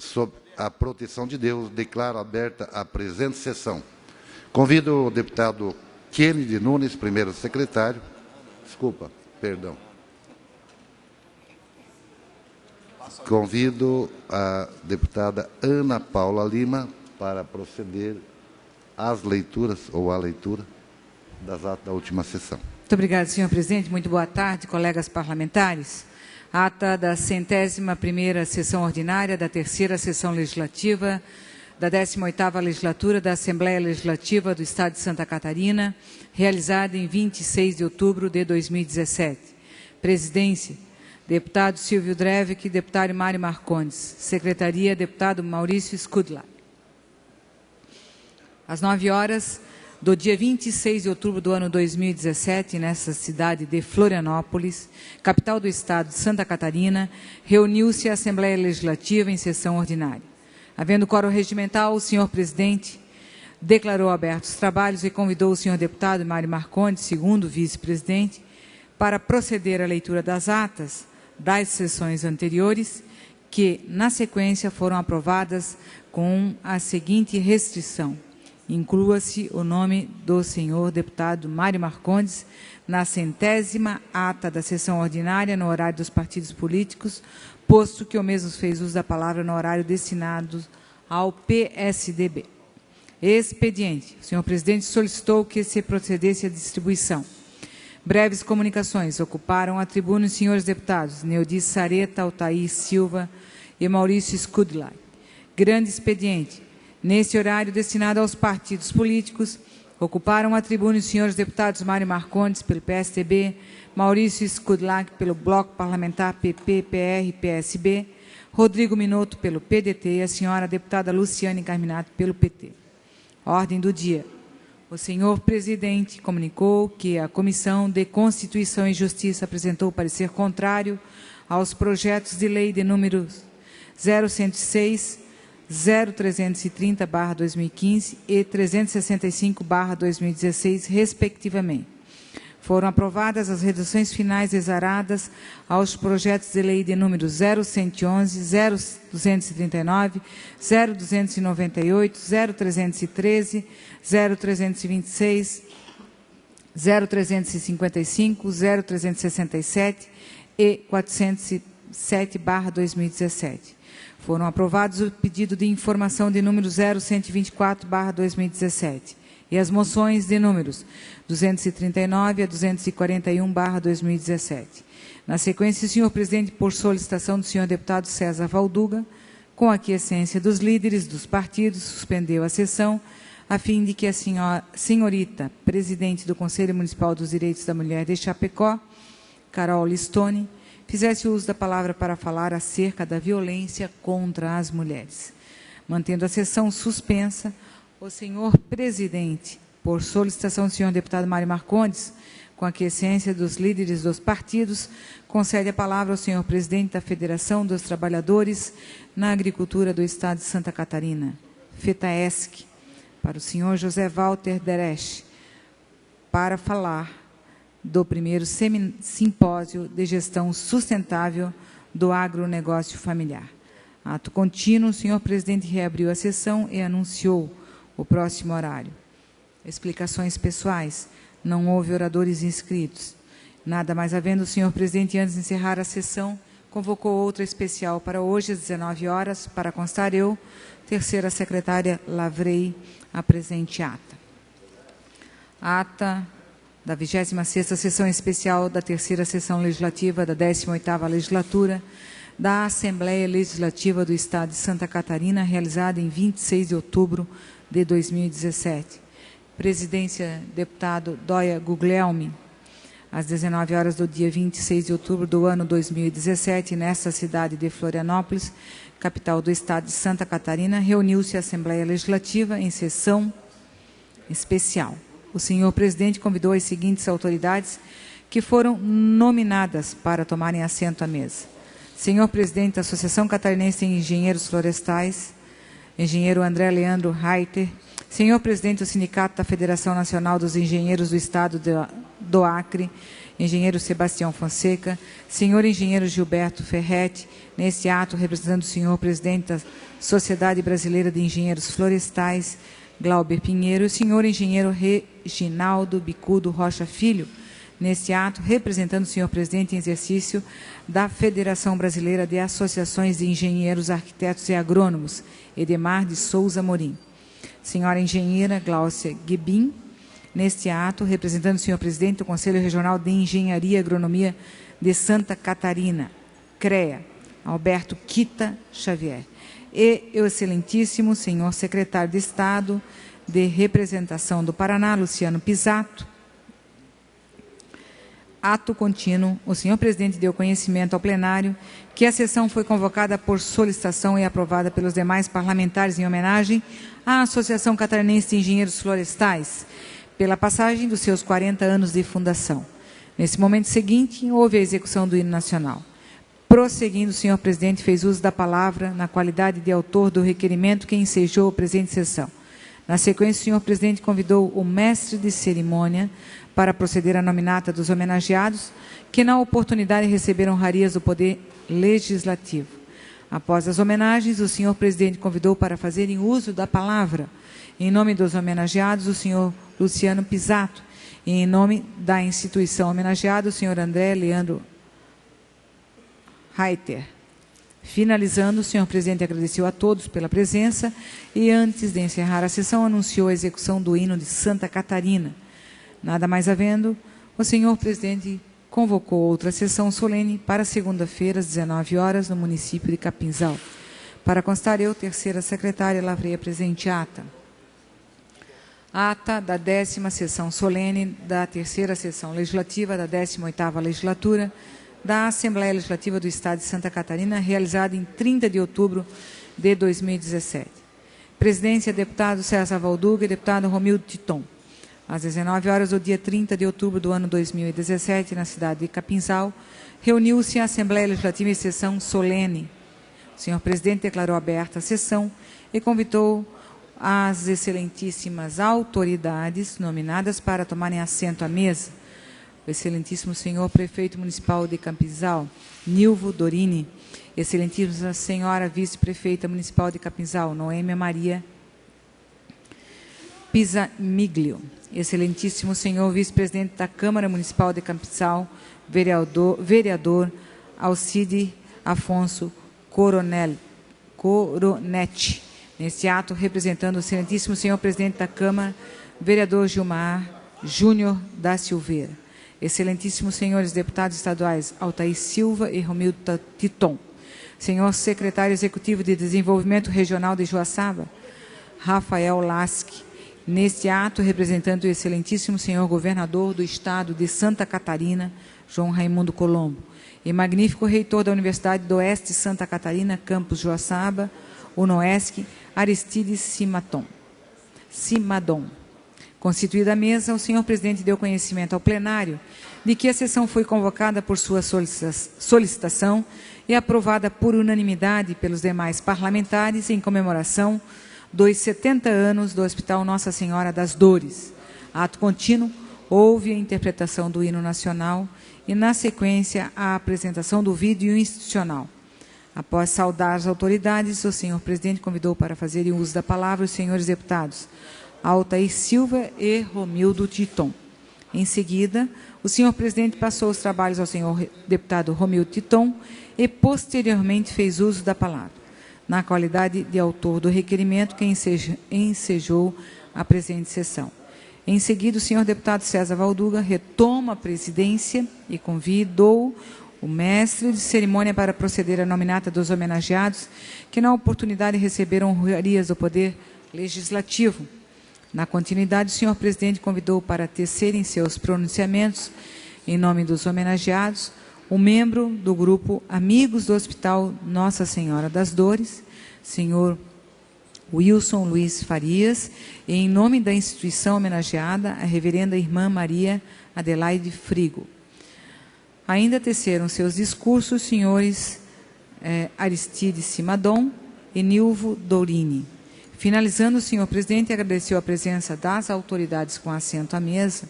sob a proteção de Deus, declaro aberta a presente sessão. Convido o deputado Kennedy Nunes, primeiro secretário. Desculpa, perdão. Convido a deputada Ana Paula Lima para proceder às leituras ou à leitura das atas da última sessão. Muito obrigada, senhor presidente. Muito boa tarde, colegas parlamentares. Ata da 101ª sessão ordinária da 3ª sessão legislativa da 18ª legislatura da Assembleia Legislativa do Estado de Santa Catarina, realizada em 26 de outubro de 2017. Presidência, deputado Silvio Drevik, deputado Mário Marcondes. Secretaria, deputado Maurício Skudla. Às 9 horas do dia 26 de outubro do ano 2017, nessa cidade de Florianópolis, capital do Estado de Santa Catarina, reuniu-se a Assembleia Legislativa em sessão ordinária. Havendo quórum regimental, o senhor presidente declarou abertos os trabalhos e convidou o senhor deputado Mário Marcondes, segundo vice-presidente, para proceder à leitura das atas das sessões anteriores, que, na sequência, foram aprovadas com a seguinte restrição: inclua-se o nome do senhor deputado Mário Marcondes na 100ª ata da sessão ordinária no horário dos partidos políticos, posto que o mesmo fez uso da palavra no horário destinado ao PSDB. Expediente. O senhor presidente solicitou que se procedesse à distribuição. Breves comunicações. Ocuparam a tribuna os senhores deputados Neudi Sareta, Altair Silva e Maurício Skudla. Grande expediente. Nesse horário destinado aos partidos políticos, ocuparam a tribuna os senhores deputados Mário Marcondes, pelo PSDB, Maurício Skudlak, pelo Bloco Parlamentar PP, PR, PSB, Rodrigo Minotto, pelo PDT, e a senhora deputada Luciane Carminato, pelo PT. Ordem do dia. O senhor presidente comunicou que a Comissão de Constituição e Justiça apresentou parecer contrário aos projetos de lei de números 0106, 0330/2015 e 365/2016, respectivamente. Foram aprovadas as redações finais exaradas aos projetos de lei de números 0111, 0239, 0298, 0313, 0326, 0355, 0367 e 407/2017. Foram aprovados o pedido de informação de número 0124/2017 e as moções de números 239 a 241/2017. Na sequência, o senhor presidente, por solicitação do senhor deputado César Valduga, com a aquiescência dos líderes dos partidos, suspendeu a sessão, a fim de que a senhorita presidente do Conselho Municipal dos Direitos da Mulher de Chapecó, Carol Listone, fizesse uso da palavra para falar acerca da violência contra as mulheres. Mantendo a sessão suspensa, o senhor presidente, por solicitação do senhor deputado Mário Marcondes, com a aquiescência dos líderes dos partidos, concede a palavra ao senhor presidente da Federação dos Trabalhadores na Agricultura do Estado de Santa Catarina, FETAESC, para o senhor José Walter Deresch, para falar do primeiro simpósio de gestão sustentável do agronegócio familiar. Ato contínuo, o senhor presidente reabriu a sessão e anunciou o próximo horário. Explicações pessoais. Não houve oradores inscritos. Nada mais havendo, o senhor presidente, antes de encerrar a sessão, convocou outra especial para hoje, às 19 horas, para constar eu, terceira secretária, lavrei a presente ata. Ata da 26ª sessão especial da terceira sessão legislativa da 18ª legislatura da Assembleia Legislativa do Estado de Santa Catarina, realizada em 26 de outubro de 2017. Presidência, deputado Dóia Guglielmi, às 19 horas do dia 26 de outubro do ano 2017, nesta cidade de Florianópolis, capital do Estado de Santa Catarina, reuniu-se a Assembleia Legislativa em sessão especial. O senhor presidente convidou as seguintes autoridades que foram nominadas para tomarem assento à mesa. Senhor presidente da Associação Catarinense de Engenheiros Florestais, engenheiro André Leandro Reiter, senhor presidente do Sindicato da Federação Nacional dos Engenheiros do Estado do Acre, engenheiro Sebastião Fonseca, senhor engenheiro Gilberto Ferretti, neste ato representando o senhor presidente da Sociedade Brasileira de Engenheiros Florestais, Glauber Pinheiro, e o senhor engenheiro Reginaldo Bicudo Rocha Filho, neste ato representando o senhor presidente em exercício da Federação Brasileira de Associações de Engenheiros, Arquitetos e Agrônomos, Edemar de Souza Morim. Senhora engenheira Gláucia Guibin, neste ato, representando o senhor presidente do Conselho Regional de Engenharia e Agronomia de Santa Catarina, CREA, Alberto Quita Xavier. E o excelentíssimo senhor secretário de Estado de Representação do Paraná, Luciano Pisato. Ato contínuo, o senhor presidente deu conhecimento ao plenário que a sessão foi convocada por solicitação e aprovada pelos demais parlamentares em homenagem à Associação Catarinense de Engenheiros Florestais, pela passagem dos seus 40 anos de fundação. Nesse momento seguinte, houve a execução do hino nacional. Prosseguindo, o senhor presidente fez uso da palavra na qualidade de autor do requerimento que ensejou a presente sessão. Na sequência, o senhor presidente convidou o mestre de cerimônia para proceder à nominata dos homenageados, que na oportunidade receberam honrarias do Poder Legislativo. Após as homenagens, o senhor presidente convidou para fazerem uso da palavra, em nome dos homenageados, o senhor Luciano Pisato, e em nome da instituição homenageada, o senhor André Leandro Reiter. Finalizando, o senhor presidente agradeceu a todos pela presença e, antes de encerrar a sessão, anunciou a execução do hino de Santa Catarina. Nada mais havendo, o senhor presidente convocou outra sessão solene para segunda-feira, às 19 horas, no município de Capinzal. Para constar, eu, terceira secretária, lavrei a presente ata. Ata da 10ª sessão solene da terceira sessão legislativa da 18ª legislatura da Assembleia Legislativa do Estado de Santa Catarina, realizada em 30 de outubro de 2017. Presidência, deputado César Valduga e deputado Romildo Titon. Às 19 horas do dia 30 de outubro do ano 2017, na cidade de Capinzal, reuniu-se a Assembleia Legislativa em sessão solene. O senhor presidente declarou aberta a sessão e convidou as excelentíssimas autoridades nominadas para tomarem assento à mesa. O excelentíssimo senhor prefeito municipal de Capinzal, Nilvo Dorini, excelentíssima senhora vice-prefeita municipal de Capinzal, Noêmia Maria Pisamiglio, excelentíssimo senhor vice-presidente da Câmara Municipal de Capinzal, vereador Alcide Afonso Coronetti. Neste ato, representando o excelentíssimo senhor presidente da Câmara, vereador Gilmar Júnior da Silveira. Excelentíssimos senhores deputados estaduais Altair Silva e Romildo Titon. Senhor secretário executivo de Desenvolvimento Regional de Joaçaba, Rafael Lasque. Neste ato, representando o excelentíssimo senhor governador do estado de Santa Catarina, João Raimundo Colombo. E magnífico reitor da Universidade do Oeste de Santa Catarina, campus Joaçaba, UNOESC, Aristides Simadon. Constituída a mesa, o senhor presidente deu conhecimento ao plenário de que a sessão foi convocada por sua solicitação e aprovada por unanimidade pelos demais parlamentares em comemoração dos 70 anos do Hospital Nossa Senhora das Dores. Ato contínuo, houve a interpretação do hino nacional e, na sequência, a apresentação do vídeo institucional. Após saudar as autoridades, o senhor presidente convidou para fazerem uso da palavra os senhores deputados Altair Silva e Romildo Titon. Em seguida, o senhor presidente passou os trabalhos ao senhor deputado Romildo Titon e, posteriormente, fez uso da palavra, na qualidade de autor do requerimento que ensejou a presente sessão. Em seguida, o senhor deputado César Valduga retoma a presidência e convidou o mestre de cerimônia para proceder à nominata dos homenageados, que na oportunidade receberam honrarias do Poder Legislativo. Na continuidade, o senhor presidente convidou para tecerem seus pronunciamentos, em nome dos homenageados, o membro do grupo Amigos do Hospital Nossa Senhora das Dores, senhor Wilson Luiz Farias, e em nome da instituição homenageada, a reverenda irmã Maria Adelaide Frigo. Ainda teceram seus discursos os senhores Aristides Simadon e Nilvo Dourini. Finalizando, o senhor presidente agradeceu a presença das autoridades com assento à mesa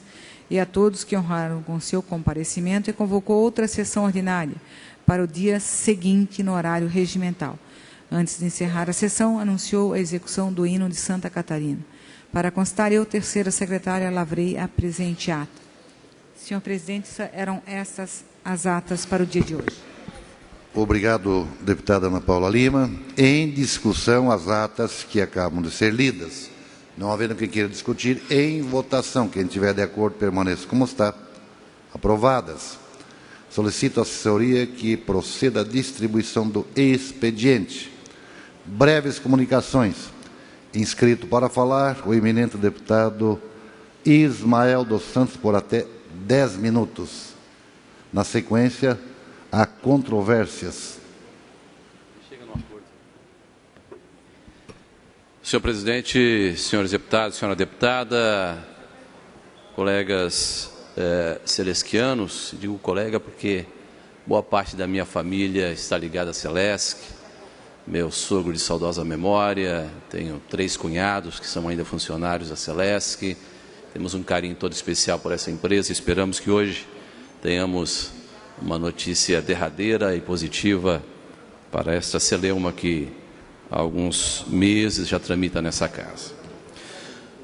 e a todos que honraram com seu comparecimento e convocou outra sessão ordinária para o dia seguinte no horário regimental. Antes de encerrar a sessão, anunciou a execução do hino de Santa Catarina. Para constar, eu, terceira secretária, lavrei a presente ata. Senhor presidente, eram estas as atas para o dia de hoje. Obrigado, deputada Ana Paula Lima. Em discussão, as atas que acabam de ser lidas. Não havendo quem queira discutir, em votação. Quem estiver de acordo, permaneça como está. Aprovadas. Solicito à assessoria que proceda à distribuição do expediente. Breves comunicações. Inscrito para falar, o eminente deputado Ismael dos Santos, por até 10 minutos. Na sequência, há controvérsias. Senhor presidente, senhores deputados, senhora deputada, colegas celesquianos, digo colega porque boa parte da minha família está ligada à Celesc, meu sogro de saudosa memória, tenho 3 cunhados que são ainda funcionários da Celesc, temos um carinho todo especial por essa empresa, esperamos que hoje tenhamos uma notícia derradeira e positiva para esta celeuma que há alguns meses já tramita nessa casa.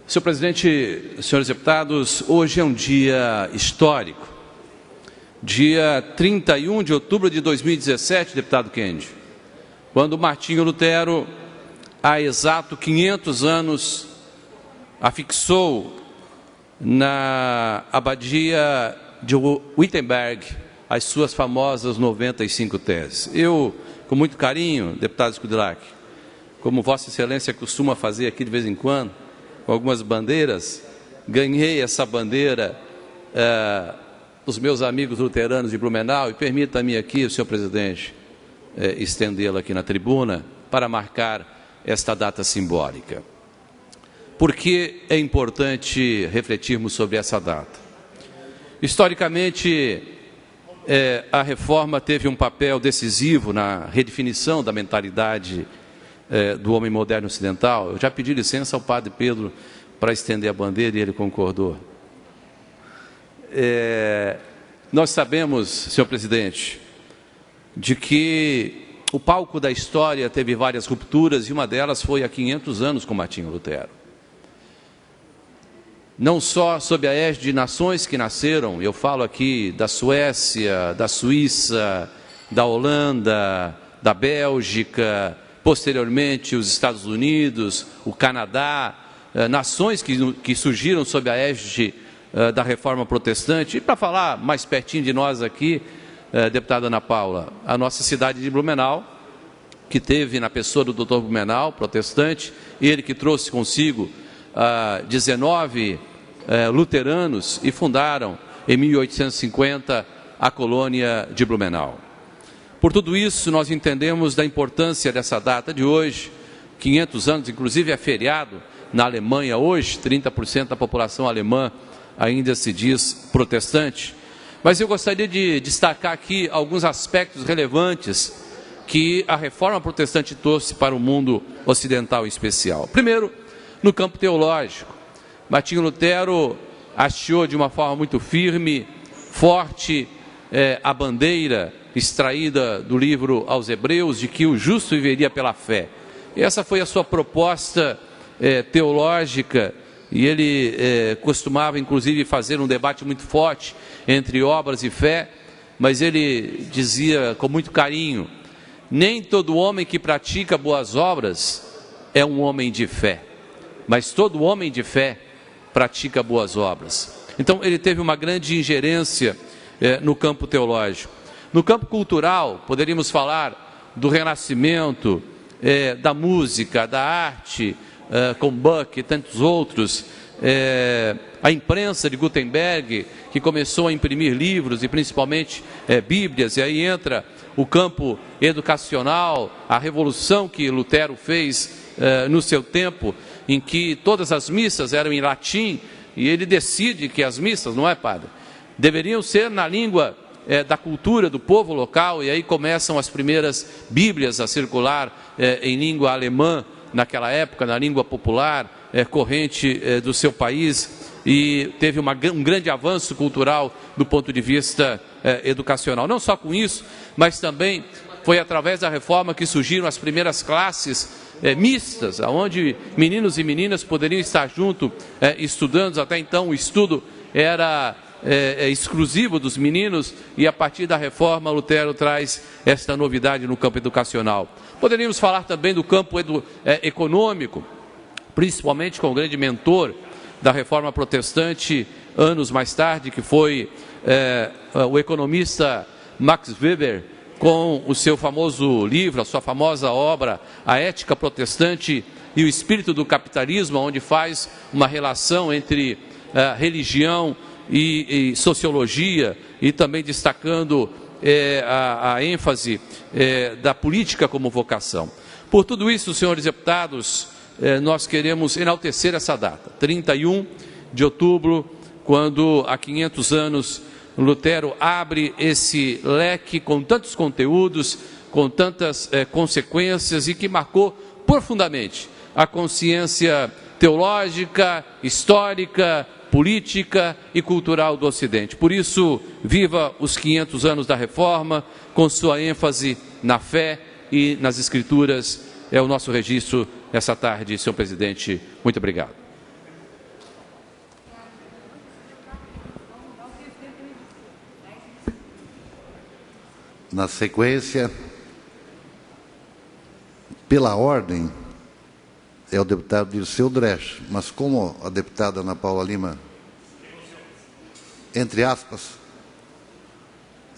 Senhor presidente, senhores deputados, hoje é um dia histórico. Dia 31 de outubro de 2017, deputado Kendi, quando Martinho Lutero, há exato 500 anos, afixou na abadia de Wittenberg as suas famosas 95 teses. Eu, com muito carinho, deputado Skudilac, como Vossa Excelência costuma fazer aqui de vez em quando, com algumas bandeiras, ganhei essa bandeira dos meus amigos luteranos de Blumenau, e permita-me aqui, senhor presidente, estendê-la aqui na tribuna para marcar esta data simbólica. Por que é importante refletirmos sobre essa data? Historicamente, a reforma teve um papel decisivo na redefinição da mentalidade do homem moderno ocidental. Eu já pedi licença ao padre Pedro para estender a bandeira e ele concordou. Nós sabemos, senhor presidente, de que o palco da história teve várias rupturas e uma delas foi há 500 anos com Martinho Lutero. Não só sob a égide de nações que nasceram, eu falo aqui da Suécia, da Suíça, da Holanda, da Bélgica, posteriormente os Estados Unidos, o Canadá, nações que surgiram sob a égide da reforma protestante. E para falar mais pertinho de nós aqui, deputada Ana Paula, a nossa cidade de Blumenau, que teve na pessoa do Dr. Blumenau, protestante, ele que trouxe consigo 19 luteranos e fundaram em 1850 a colônia de Blumenau. Por tudo isso, nós entendemos da importância dessa data de hoje, 500 anos, inclusive é feriado na Alemanha hoje, 30% da população alemã ainda se diz protestante. Mas eu gostaria de destacar aqui alguns aspectos relevantes que a reforma protestante trouxe para o mundo ocidental em especial. Primeiro, no campo teológico, Martinho Lutero hasteou de uma forma muito firme, forte, a bandeira extraída do livro aos Hebreus, de que o justo viveria pela fé. E essa foi a sua proposta teológica, e ele costumava, inclusive, fazer um debate muito forte entre obras e fé, mas ele dizia com muito carinho: nem todo homem que pratica boas obras é um homem de fé, mas todo homem de fé pratica boas obras. Então, ele teve uma grande ingerência no campo teológico. No campo cultural, poderíamos falar do Renascimento, da música, da arte, com Bach e tantos outros, a imprensa de Gutenberg, que começou a imprimir livros e principalmente Bíblias, e aí entra o campo educacional, a revolução que Lutero fez no seu tempo, em que todas as missas eram em latim, e ele decide que as missas, não é, padre, deveriam ser na língua da cultura do povo local, e aí começam as primeiras Bíblias a circular em língua alemã naquela época, na língua popular corrente do seu país, e teve um grande avanço cultural do ponto de vista educacional. Não só com isso, mas também foi através da reforma que surgiram as primeiras classes mistas, onde meninos e meninas poderiam estar juntos estudando. Até então o estudo era exclusivo dos meninos, e a partir da reforma Lutero traz esta novidade no campo educacional. Poderíamos falar também do campo econômico, principalmente com o grande mentor da reforma protestante, anos mais tarde, que foi o economista Max Weber, com o seu famoso livro, a sua famosa obra, A Ética Protestante e o Espírito do Capitalismo, onde faz uma relação entre religião e sociologia, e também destacando a ênfase da política como vocação. Por tudo isso, senhores deputados, nós queremos enaltecer essa data, 31 de outubro, quando há 500 anos Lutero abre esse leque com tantos conteúdos, com tantas consequências, e que marcou profundamente a consciência teológica, histórica, política e cultural do Ocidente. Por isso, viva os 500 anos da Reforma, com sua ênfase na fé e nas Escrituras. É o nosso registro essa tarde, senhor presidente. Muito obrigado. Na sequência, pela ordem, é o deputado Dirceu Dresch, mas como a deputada Ana Paula Lima, entre aspas,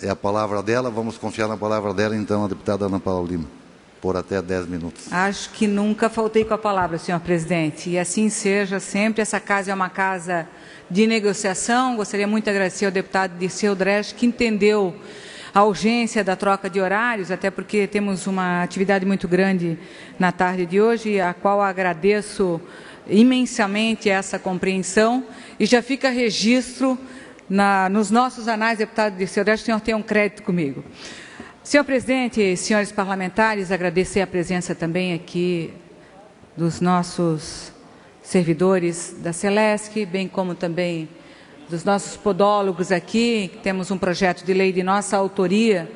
é a palavra dela, vamos confiar na palavra dela, então, a deputada Ana Paula Lima, por até 10 minutos. Acho que nunca faltei com a palavra, senhor presidente, e assim seja sempre. Essa casa é uma casa de negociação. Gostaria muito de agradecer ao deputado Dirceu Dresch, que entendeu a urgência da troca de horários, até porque temos uma atividade muito grande na tarde de hoje, a qual agradeço imensamente essa compreensão, e já fica registro nos nossos anais, deputado Dirceu Dresch, o senhor tem um crédito comigo. Senhor presidente, senhores parlamentares, agradecer a presença também aqui dos nossos servidores da Celesc, bem como também dos nossos podólogos aqui. Temos um projeto de lei de nossa autoria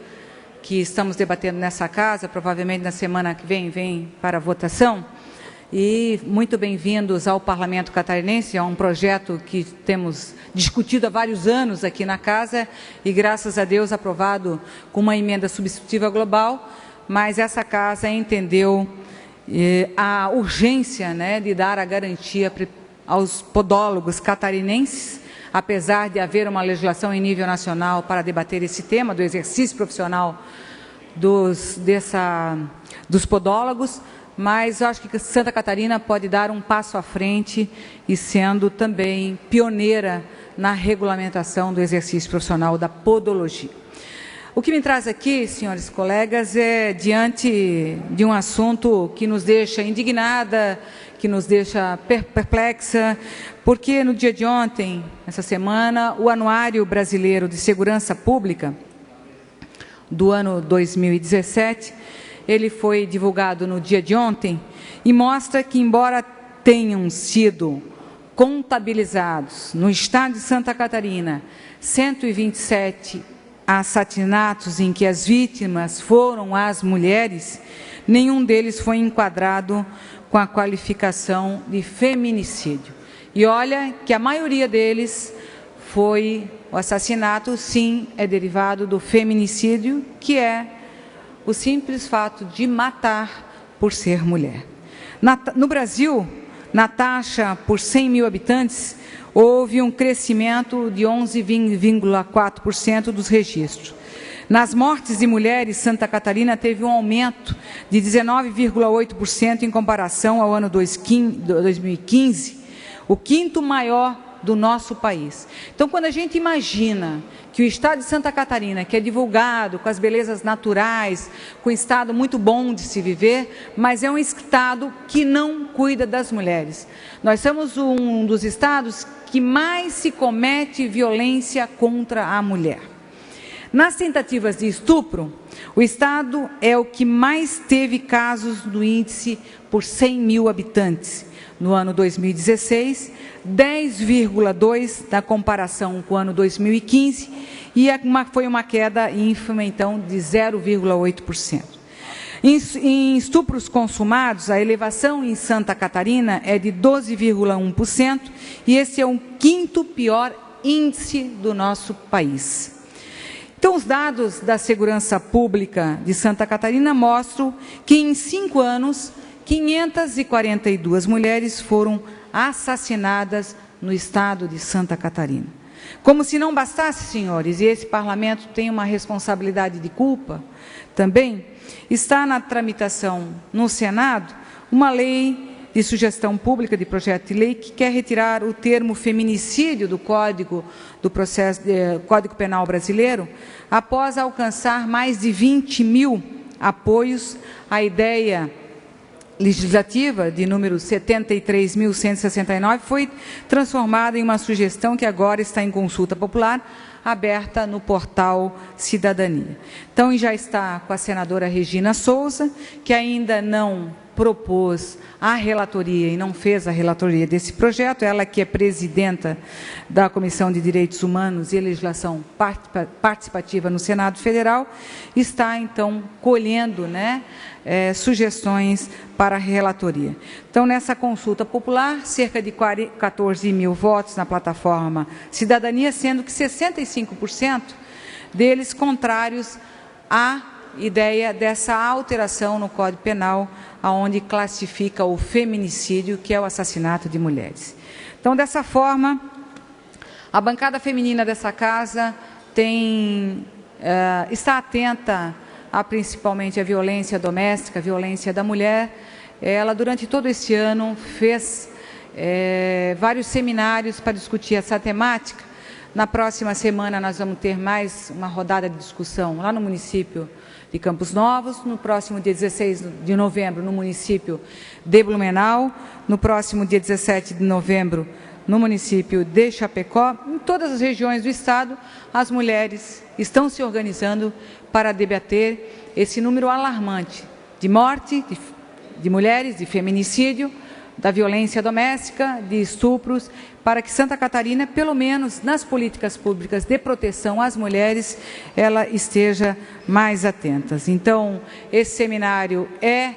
que estamos debatendo nessa casa, provavelmente na semana que vem para a votação. E muito bem-vindos ao Parlamento Catarinense. É um projeto que temos discutido há vários anos aqui na casa e, graças a Deus, aprovado com uma emenda substitutiva global, mas essa casa entendeu a urgência, de dar a garantia aos podólogos catarinenses, apesar de haver uma legislação em nível nacional para debater esse tema do exercício profissional dos podólogos, mas acho que Santa Catarina pode dar um passo à frente e sendo também pioneira na regulamentação do exercício profissional da podologia. O que me traz aqui, senhores colegas, é diante de um assunto que nos deixa indignada, que nos deixa perplexa, porque no dia de ontem, essa semana, o Anuário Brasileiro de Segurança Pública do ano 2017, ele foi divulgado no dia de ontem e mostra que, embora tenham sido contabilizados no estado de Santa Catarina 127 assassinatos em que as vítimas foram as mulheres, nenhum deles foi enquadrado com a qualificação de feminicídio. E olha que a maioria deles foi o assassinato, sim, é derivado do feminicídio, que é o simples fato de matar por ser mulher. No Brasil, na taxa por 100 mil habitantes, houve um crescimento de 11,4% dos registros. Nas mortes de mulheres, Santa Catarina teve um aumento de 19,8% em comparação ao ano 2015, o quinto maior do nosso país. Então, quando a gente imagina que o estado de Santa Catarina, que é divulgado com as belezas naturais, com um estado muito bom de se viver, mas é um estado que não cuida das mulheres. Nós somos um dos estados que mais se comete violência contra a mulher. Nas tentativas de estupro, o Estado é o que mais teve casos no índice por 100 mil habitantes. No ano 2016, 10,2 na comparação com o ano 2015, e foi uma queda ínfima, então, de 0,8%. Em estupros consumados, a elevação em Santa Catarina é de 12,1%, e esse é o 5º pior índice do nosso país. Então, os dados da Segurança Pública de Santa Catarina mostram que, em 5 anos, 542 mulheres foram assassinadas no estado de Santa Catarina. Como se não bastasse, senhores, e esse parlamento tem uma responsabilidade de culpa também, está na tramitação no Senado uma lei de sugestão pública de projeto de lei que quer retirar o termo feminicídio do Código Penal brasileiro, após alcançar mais de 20 mil apoios. A ideia legislativa de número 73.169 foi transformada em uma sugestão que agora está em consulta popular, aberta no portal Cidadania. Então, já está com a senadora Regina Souza, que ainda não propôs a relatoria e não fez a relatoria desse projeto, ela que é presidenta da Comissão de Direitos Humanos e Legislação Participativa no Senado Federal, está, então, colhendo, sugestões para a relatoria. Então, nessa consulta popular, cerca de 14 mil votos na plataforma Cidadania, sendo que 65% deles contrários à ideia dessa alteração no Código Penal, aonde classifica o feminicídio, que é o assassinato de mulheres. Então, dessa forma, a bancada feminina dessa casa está atenta principalmente à violência doméstica, à violência da mulher. Ela, durante todo esse ano, fez vários seminários para discutir essa temática. Na próxima semana, nós vamos ter mais uma rodada de discussão lá no município de Campos Novos, no próximo dia 16 de novembro, no município de Blumenau, no próximo dia 17 de novembro, no município de Chapecó. Em todas as regiões do estado, as mulheres estão se organizando para debater esse número alarmante de morte, de mulheres, de feminicídio, da violência doméstica, de estupros, para que Santa Catarina, pelo menos nas políticas públicas de proteção às mulheres, ela esteja mais atenta. Então, esse seminário é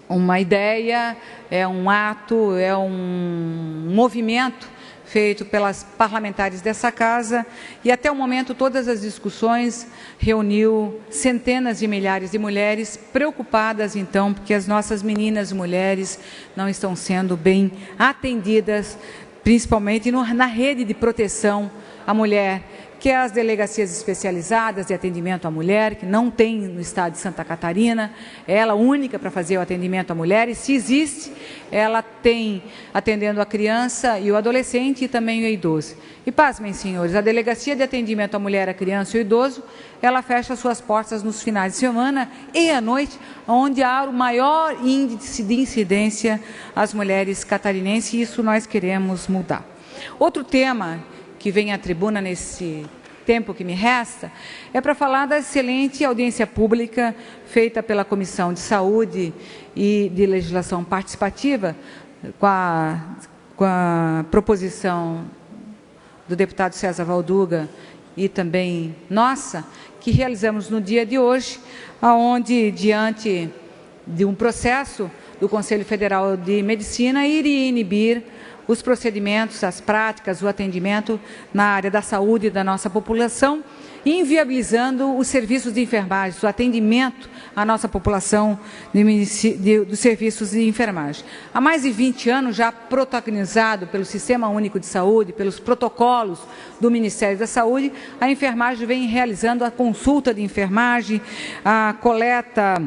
uma ideia, é um ato, é um movimento feito pelas parlamentares dessa casa, e até o momento todas as discussões reuniu centenas de milhares de mulheres preocupadas, então, porque as nossas meninas mulheres não estão sendo bem atendidas, principalmente na rede de proteção à mulher, que é as delegacias especializadas de atendimento à mulher, que não tem no estado de Santa Catarina, ela única para fazer o atendimento à mulher, e se existe, ela tem atendendo a criança e o adolescente e também o idoso. E pasmem, senhores, a delegacia de atendimento à mulher, à criança e ao idoso, ela fecha suas portas nos finais de semana e à noite, onde há o maior índice de incidência às mulheres catarinenses, e isso nós queremos mudar. Outro tema que vem à tribuna nesse tempo que me resta, é para falar da excelente audiência pública feita pela Comissão de Saúde e de Legislação Participativa, com a proposição do deputado César Valduga e também nossa, que realizamos no dia de hoje, onde, diante de um processo do Conselho Federal de Medicina, iria inibir os procedimentos, as práticas, o atendimento na área da saúde da nossa população, inviabilizando os serviços de enfermagem, o atendimento à nossa população dos serviços de enfermagem. Há mais de 20 anos, já protagonizado pelo Sistema Único de Saúde, pelos protocolos do Ministério da Saúde, a enfermagem vem realizando a consulta de enfermagem, a coleta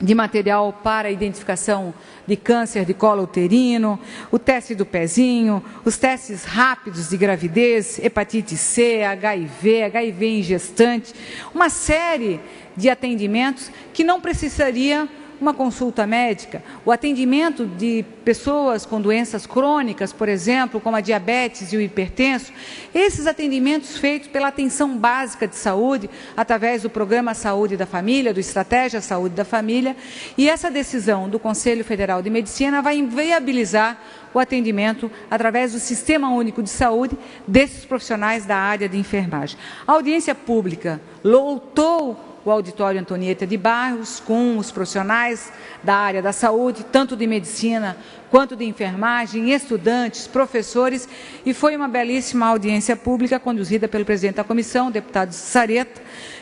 de material para identificação de câncer de colo uterino, o teste do pezinho, os testes rápidos de gravidez, hepatite C, HIV em gestante, uma série de atendimentos que não precisaria uma consulta médica, o atendimento de pessoas com doenças crônicas, por exemplo, como a diabetes e o hipertenso, esses atendimentos feitos pela atenção básica de saúde, através do Programa Saúde da Família, do Estratégia Saúde da Família, e essa decisão do Conselho Federal de Medicina vai viabilizar o atendimento através do Sistema Único de Saúde desses profissionais da área de enfermagem. A audiência pública lotou o Auditório Antonieta de Barros com os profissionais da área da saúde, tanto de medicina quanto de enfermagem, estudantes, professores, e foi uma belíssima audiência pública conduzida pelo presidente da comissão, o deputado Sareta,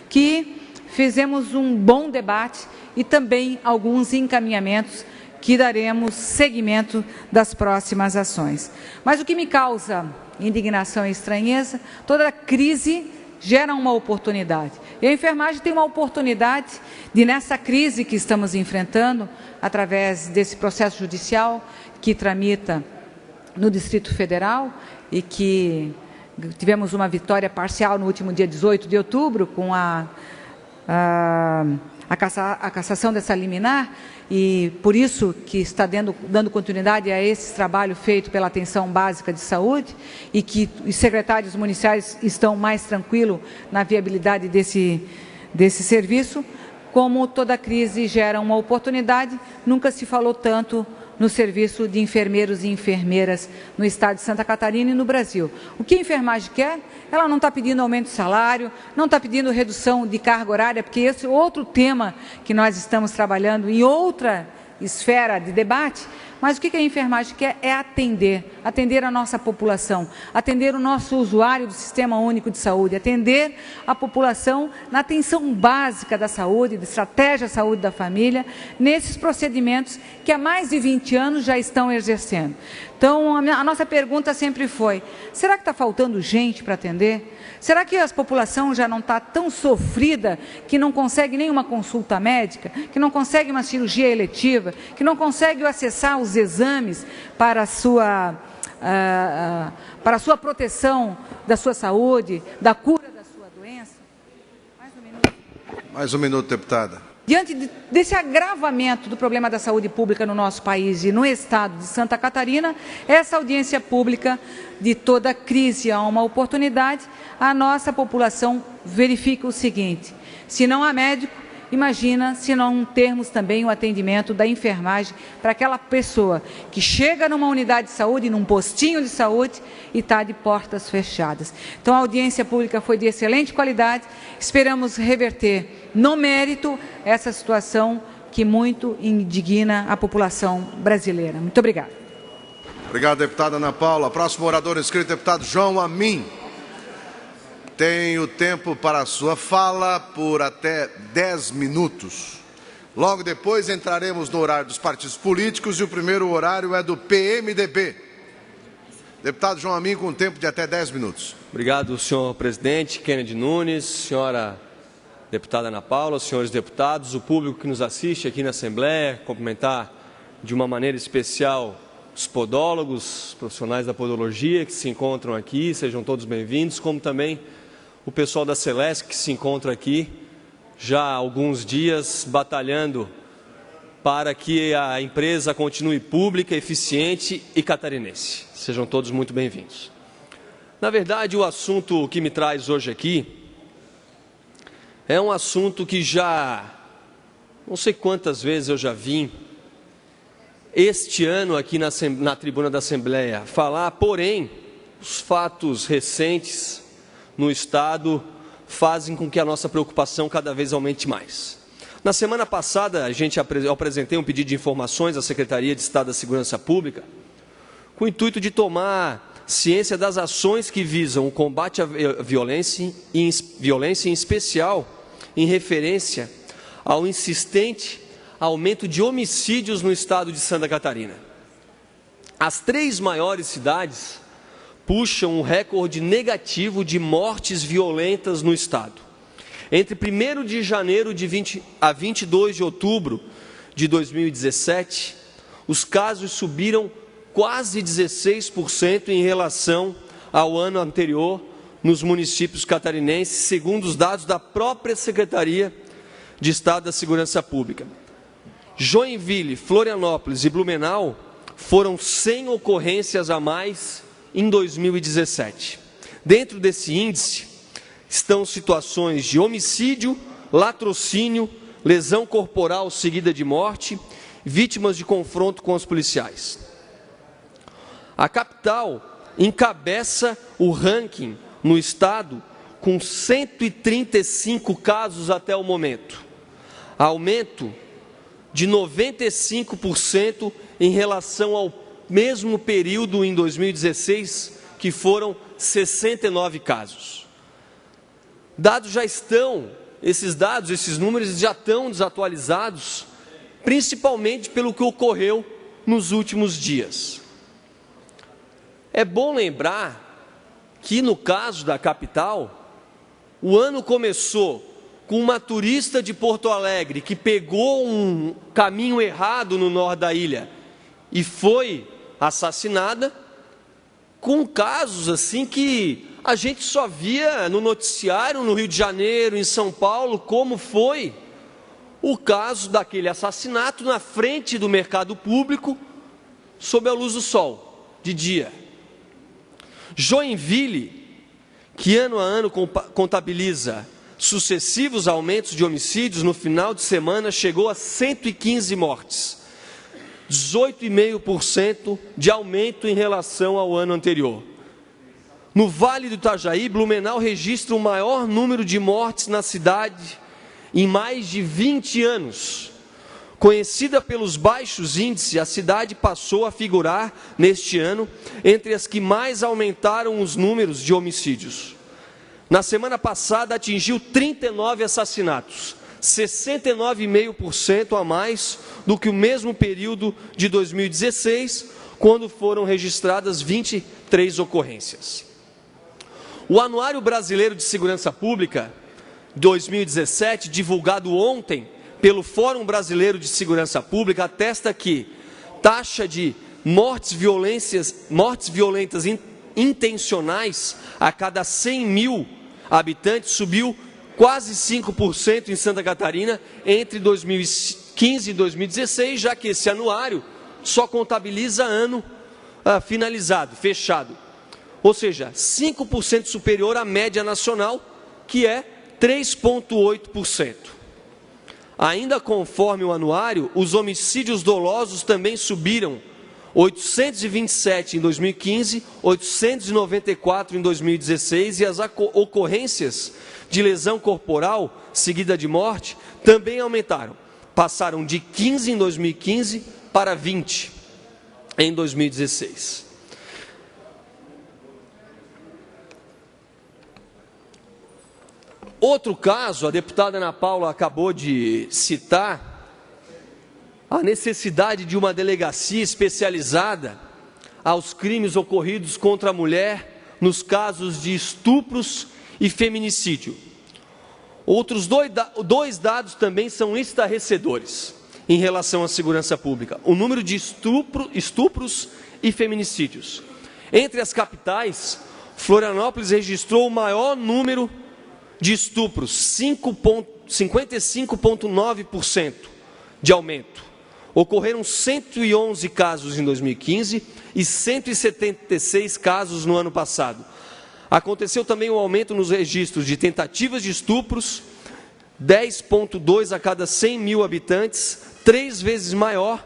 que fizemos um bom debate e também alguns encaminhamentos que daremos seguimento das próximas ações. Mas o que me causa indignação e estranheza, toda crise gera uma oportunidade. E a enfermagem tem uma oportunidade de, nessa crise que estamos enfrentando, através desse processo judicial que tramita no Distrito Federal e que tivemos uma vitória parcial no último dia 18 de outubro com a cassação dessa liminar, e por isso que está dando continuidade a esse trabalho feito pela Atenção Básica de Saúde e que os secretários municipais estão mais tranquilos na viabilidade desse serviço. Como toda crise gera uma oportunidade, nunca se falou tanto no serviço de enfermeiros e enfermeiras no estado de Santa Catarina e no Brasil. O que a enfermagem quer? Ela não está pedindo aumento de salário, não está pedindo redução de carga horária, porque esse é outro tema que nós estamos trabalhando em outra esfera de debate, mas o que a enfermagem quer é atender a nossa população, atender o nosso usuário do Sistema Único de Saúde, atender a população na atenção básica da saúde, da estratégia saúde da família, nesses procedimentos que há mais de 20 anos já estão exercendo. Então, a nossa pergunta sempre foi, será que está faltando gente para atender? Será que a população já não está tão sofrida que não consegue nenhuma consulta médica, que não consegue uma cirurgia eletiva, que não consegue acessar os exames para a sua proteção da sua saúde, da cura da sua doença? Mais um minuto. Mais um minuto, deputada. Diante desse agravamento do problema da saúde pública no nosso país e no estado de Santa Catarina, essa audiência pública de toda crise há uma oportunidade, a nossa população verifica o seguinte: se não há médico, imagina se não termos também o atendimento da enfermagem para aquela pessoa que chega numa unidade de saúde, num postinho de saúde e está de portas fechadas. Então a audiência pública foi de excelente qualidade, esperamos reverter no mérito essa situação que muito indigna a população brasileira. Muito obrigada. Obrigado, deputada Ana Paula. Próximo orador inscrito, deputado João Amin. Tem o tempo para a sua fala por até 10 minutos. Logo depois entraremos no horário dos partidos políticos e o primeiro horário é do PMDB. Deputado João Amin, com tempo de até 10 minutos. Obrigado, senhor presidente Kennedy Nunes, senhora deputada Ana Paula, senhores deputados, o público que nos assiste aqui na Assembleia, cumprimentar de uma maneira especial os podólogos, profissionais da podologia que se encontram aqui, sejam todos bem-vindos, como também o pessoal da Celesc que se encontra aqui já há alguns dias batalhando para que a empresa continue pública, eficiente e catarinense. Sejam todos muito bem-vindos. Na verdade, o assunto que me traz hoje aqui é um assunto que já, não sei quantas vezes eu já vim este ano aqui na tribuna da Assembleia falar, porém, os fatos recentes no Estado fazem com que a nossa preocupação cada vez aumente mais. Na semana passada, eu apresentei um pedido de informações à Secretaria de Estado da Segurança Pública, com o intuito de tomar ciência das ações que visam o combate à violência, em especial em referência ao insistente aumento de homicídios no estado de Santa Catarina. As 3 maiores cidades puxam um recorde negativo de mortes violentas no estado. Entre 1º de janeiro a 22 de outubro de 2017, os casos subiram quase 16% em relação ao ano anterior nos municípios catarinenses, segundo os dados da própria Secretaria de Estado da Segurança Pública. Joinville, Florianópolis e Blumenau foram 100 ocorrências a mais em 2017. Dentro desse índice estão situações de homicídio, latrocínio, lesão corporal seguida de morte, vítimas de confronto com os policiais. A capital encabeça o ranking no estado com 135 casos até o momento, aumento de 95% em relação ao mesmo período em 2016, que foram 69 casos. Esses números já estão desatualizados, principalmente pelo que ocorreu nos últimos dias. É bom lembrar que, no caso da capital, o ano começou com uma turista de Porto Alegre que pegou um caminho errado no norte da ilha e foi assassinada, com casos assim que a gente só via no noticiário no Rio de Janeiro, em São Paulo, como foi o caso daquele assassinato na frente do mercado público, sob a luz do sol, de dia. Joinville, que ano a ano contabiliza sucessivos aumentos de homicídios, no final de semana chegou a 115 mortes, 18,5% de aumento em relação ao ano anterior. No Vale do Itajaí, Blumenau registra o maior número de mortes na cidade em mais de 20 anos. Conhecida pelos baixos índices, a cidade passou a figurar, neste ano, entre as que mais aumentaram os números de homicídios. Na semana passada, atingiu 39 assassinatos, 69,5% a mais do que o mesmo período de 2016, quando foram registradas 23 ocorrências. O Anuário Brasileiro de Segurança Pública 2017, divulgado ontem pelo Fórum Brasileiro de Segurança Pública, atesta que taxa de mortes violentas intencionais a cada 100 mil habitantes subiu quase 5% em Santa Catarina entre 2015 e 2016, já que esse anuário só contabiliza ano finalizado, fechado. Ou seja, 5% superior à média nacional, que é 3,8%. Ainda conforme o anuário, os homicídios dolosos também subiram, 827 em 2015, 894 em 2016, e as ocorrências de lesão corporal seguida de morte também aumentaram. Passaram de 15 em 2015 para 20 em 2016. Outro caso, a deputada Ana Paula acabou de citar, a necessidade de uma delegacia especializada aos crimes ocorridos contra a mulher nos casos de estupros e feminicídio. Outros dois dados também são estarrecedores em relação à segurança pública: o número de estupros e feminicídios. Entre as capitais, Florianópolis registrou o maior número de estupros, 55,9% de aumento. Ocorreram 111 casos em 2015 e 176 casos no ano passado. Aconteceu também um aumento nos registros de tentativas de estupros, 10,2 a cada 100 mil habitantes, 3 vezes maior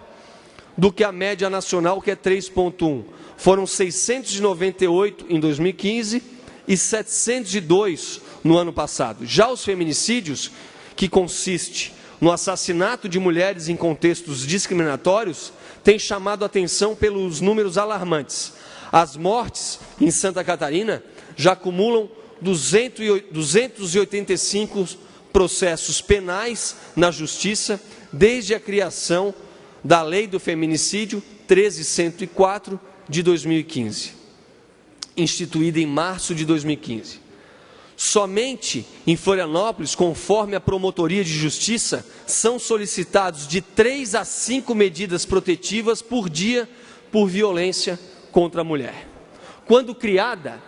do que a média nacional, que é 3,1. Foram 698 em 2015 e 702 no ano passado. Já os feminicídios, que consiste no assassinato de mulheres em contextos discriminatórios, têm chamado a atenção pelos números alarmantes. As mortes em Santa Catarina já acumulam 285 processos penais na Justiça desde a criação da Lei do Feminicídio 13.104 de 2015, instituída em março de 2015. Somente em Florianópolis, conforme a Promotoria de Justiça, são solicitados de 3 a 5 medidas protetivas por dia por violência contra a mulher. Quando criada,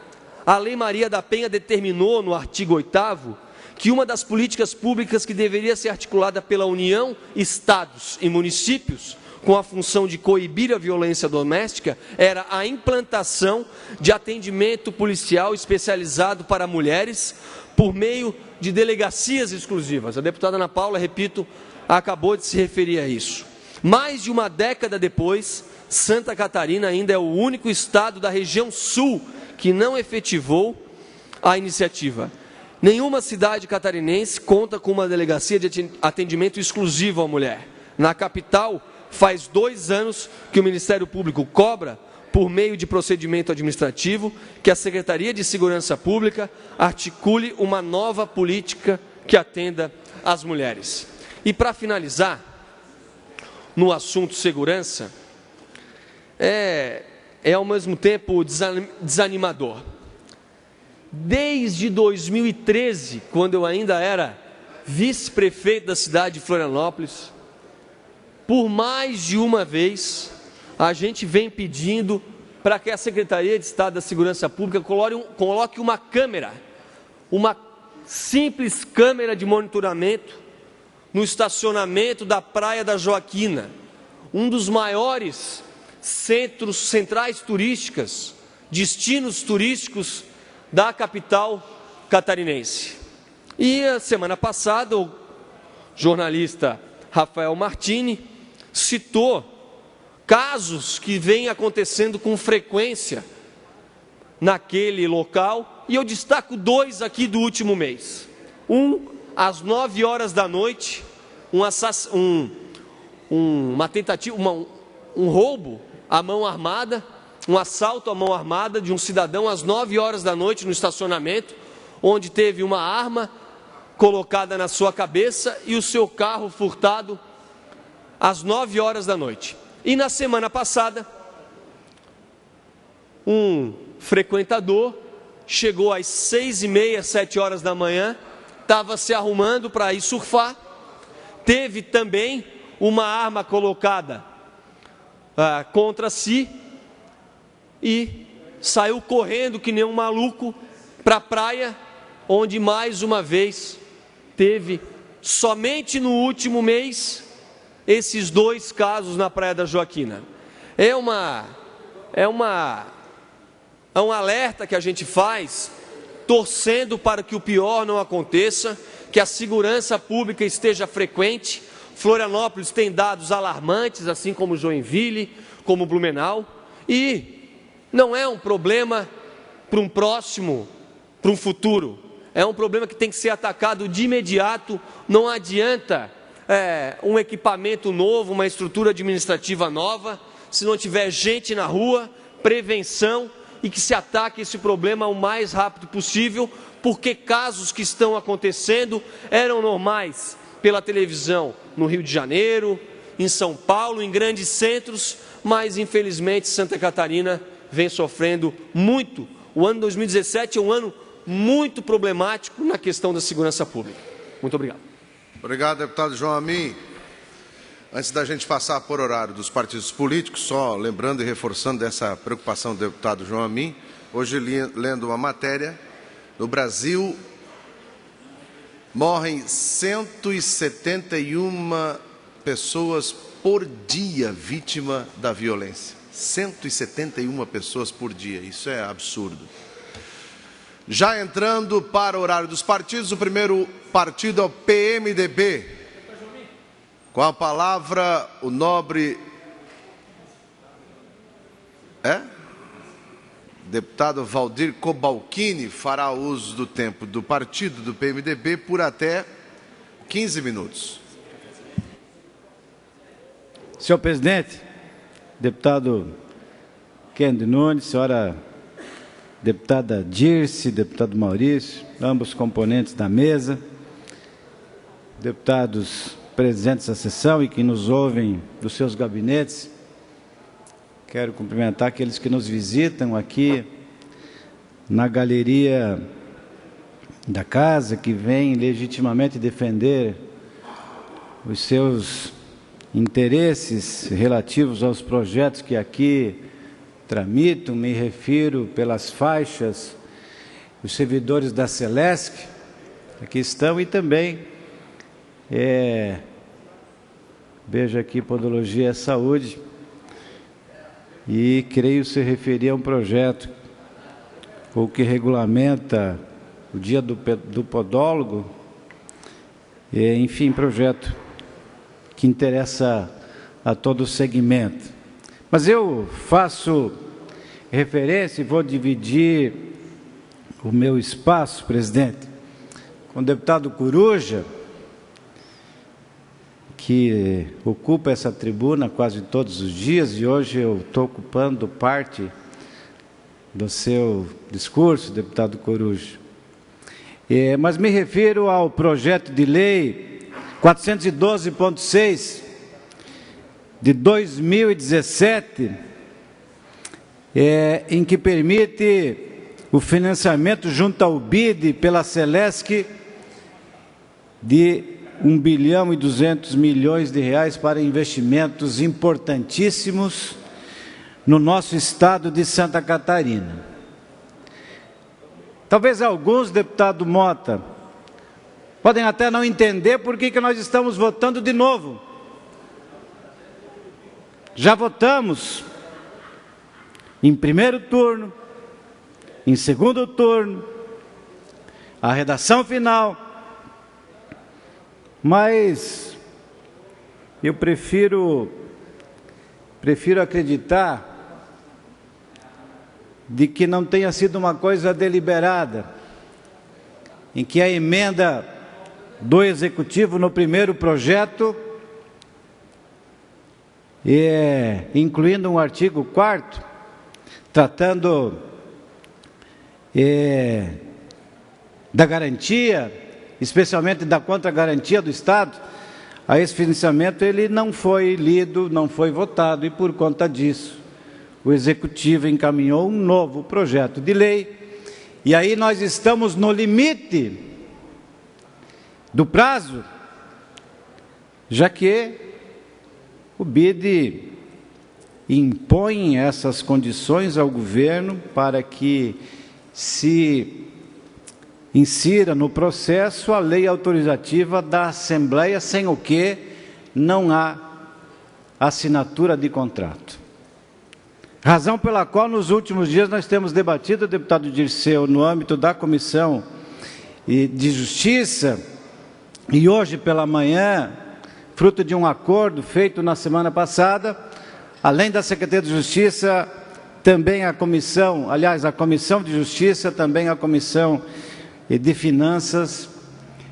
a Lei Maria da Penha determinou, no artigo 8º, que uma das políticas públicas que deveria ser articulada pela União, estados e municípios, com a função de coibir a violência doméstica, era a implantação de atendimento policial especializado para mulheres por meio de delegacias exclusivas. A deputada Ana Paula, repito, acabou de se referir a isso. Mais de uma década depois, Santa Catarina ainda é o único estado da região sul que não efetivou a iniciativa. Nenhuma cidade catarinense conta com uma delegacia de atendimento exclusivo à mulher. Na capital, faz 2 anos que o Ministério Público cobra, por meio de procedimento administrativo, que a Secretaria de Segurança Pública articule uma nova política que atenda às mulheres. E para finalizar, no assunto segurança, é ao mesmo tempo desanimador. Desde 2013, quando eu ainda era vice-prefeito da cidade de Florianópolis, por mais de uma vez, a gente vem pedindo para que a Secretaria de Estado da Segurança Pública coloque uma câmera, uma simples câmera de monitoramento no estacionamento da Praia da Joaquina, um dos maiores centrais turísticas, destinos turísticos da capital catarinense. E a semana passada, o jornalista Rafael Martini citou casos que vêm acontecendo com frequência naquele local, e eu destaco 2 aqui do último mês. Às 9 horas da noite, uma tentativa, um roubo à mão armada, um assalto à mão armada de um cidadão às 9 horas da noite no estacionamento, onde teve uma arma colocada na sua cabeça e o seu carro furtado às 9 horas da noite. E na semana passada, um frequentador chegou às 6h30, 7 horas da manhã, estava se arrumando para ir surfar, teve também uma arma colocada contra si e saiu correndo que nem um maluco para a praia, onde mais uma vez teve, somente no último mês, esses 2 casos na Praia da Joaquina. É um alerta que a gente faz, torcendo para que o pior não aconteça, que a segurança pública esteja frequente. Florianópolis tem dados alarmantes, assim como Joinville, como Blumenau, e não é um problema para um futuro, é um problema que tem que ser atacado de imediato. Não adianta um equipamento novo, uma estrutura administrativa nova, se não tiver gente na rua, prevenção, e que se ataque esse problema o mais rápido possível, porque casos que estão acontecendo eram normais pela televisão no Rio de Janeiro, em São Paulo, em grandes centros, mas infelizmente Santa Catarina vem sofrendo muito. O ano 2017 é um ano muito problemático na questão da segurança pública. Muito obrigado. Obrigado, deputado João Amin. Antes da gente passar por horário dos partidos políticos, só lembrando e reforçando dessa preocupação do deputado João Amin, hoje lendo uma matéria, no Brasil morrem 171 pessoas por dia vítima da violência. 171 pessoas por dia, isso é absurdo. Já entrando para o horário dos partidos, o primeiro partido é o PMDB. Com a palavra, o nobre... Deputado Valdir Cobalcini fará uso do tempo do partido do PMDB por até 15 minutos. Senhor presidente, deputado Kennedy Nunes, senhora deputada Dirce, deputado Maurício, ambos componentes da mesa, deputados presentes à sessão e que nos ouvem dos seus gabinetes, quero cumprimentar aqueles que nos visitam aqui na galeria da casa, que vêm legitimamente defender os seus interesses relativos aos projetos que aqui tramitam. Me refiro pelas faixas, os servidores da Celesc, aqui estão, e também, vejo aqui, Podologia e Saúde, e creio se referir a um projeto ou que regulamenta o dia do podólogo, enfim, projeto que interessa a todo o segmento. Mas eu faço referência e vou dividir o meu espaço, presidente, com o deputado Coruja, que ocupa essa tribuna quase todos os dias, e hoje eu estou ocupando parte do seu discurso, deputado Coruja. Mas me refiro ao projeto de lei 412.6 de 2017, em que permite o financiamento junto ao BID pela Celesc de 1,2 bilhão de reais para investimentos importantíssimos no nosso estado de Santa Catarina. Talvez alguns, deputado Mota, podem até não entender por que nós estamos votando de novo. Já votamos em primeiro turno, em segundo turno, a redação final, mas eu prefiro acreditar de que não tenha sido uma coisa deliberada, em que a emenda do Executivo no primeiro projeto, incluindo um artigo 4º, tratando da garantia, especialmente da contra-garantia do Estado, a esse financiamento ele não foi lido, não foi votado, e por conta disso o Executivo encaminhou um novo projeto de lei, e aí nós estamos no limite do prazo, já que o BID impõe essas condições ao governo para que se insira no processo a lei autorizativa da Assembleia, sem o que não há assinatura de contrato. Razão pela qual nos últimos dias nós temos debatido, deputado Dirceu, no âmbito da Comissão de Justiça, e hoje pela manhã, fruto de um acordo feito na semana passada, além da Secretaria de Justiça, também a Comissão, aliás, a Comissão de Justiça, também a Comissão de Finanças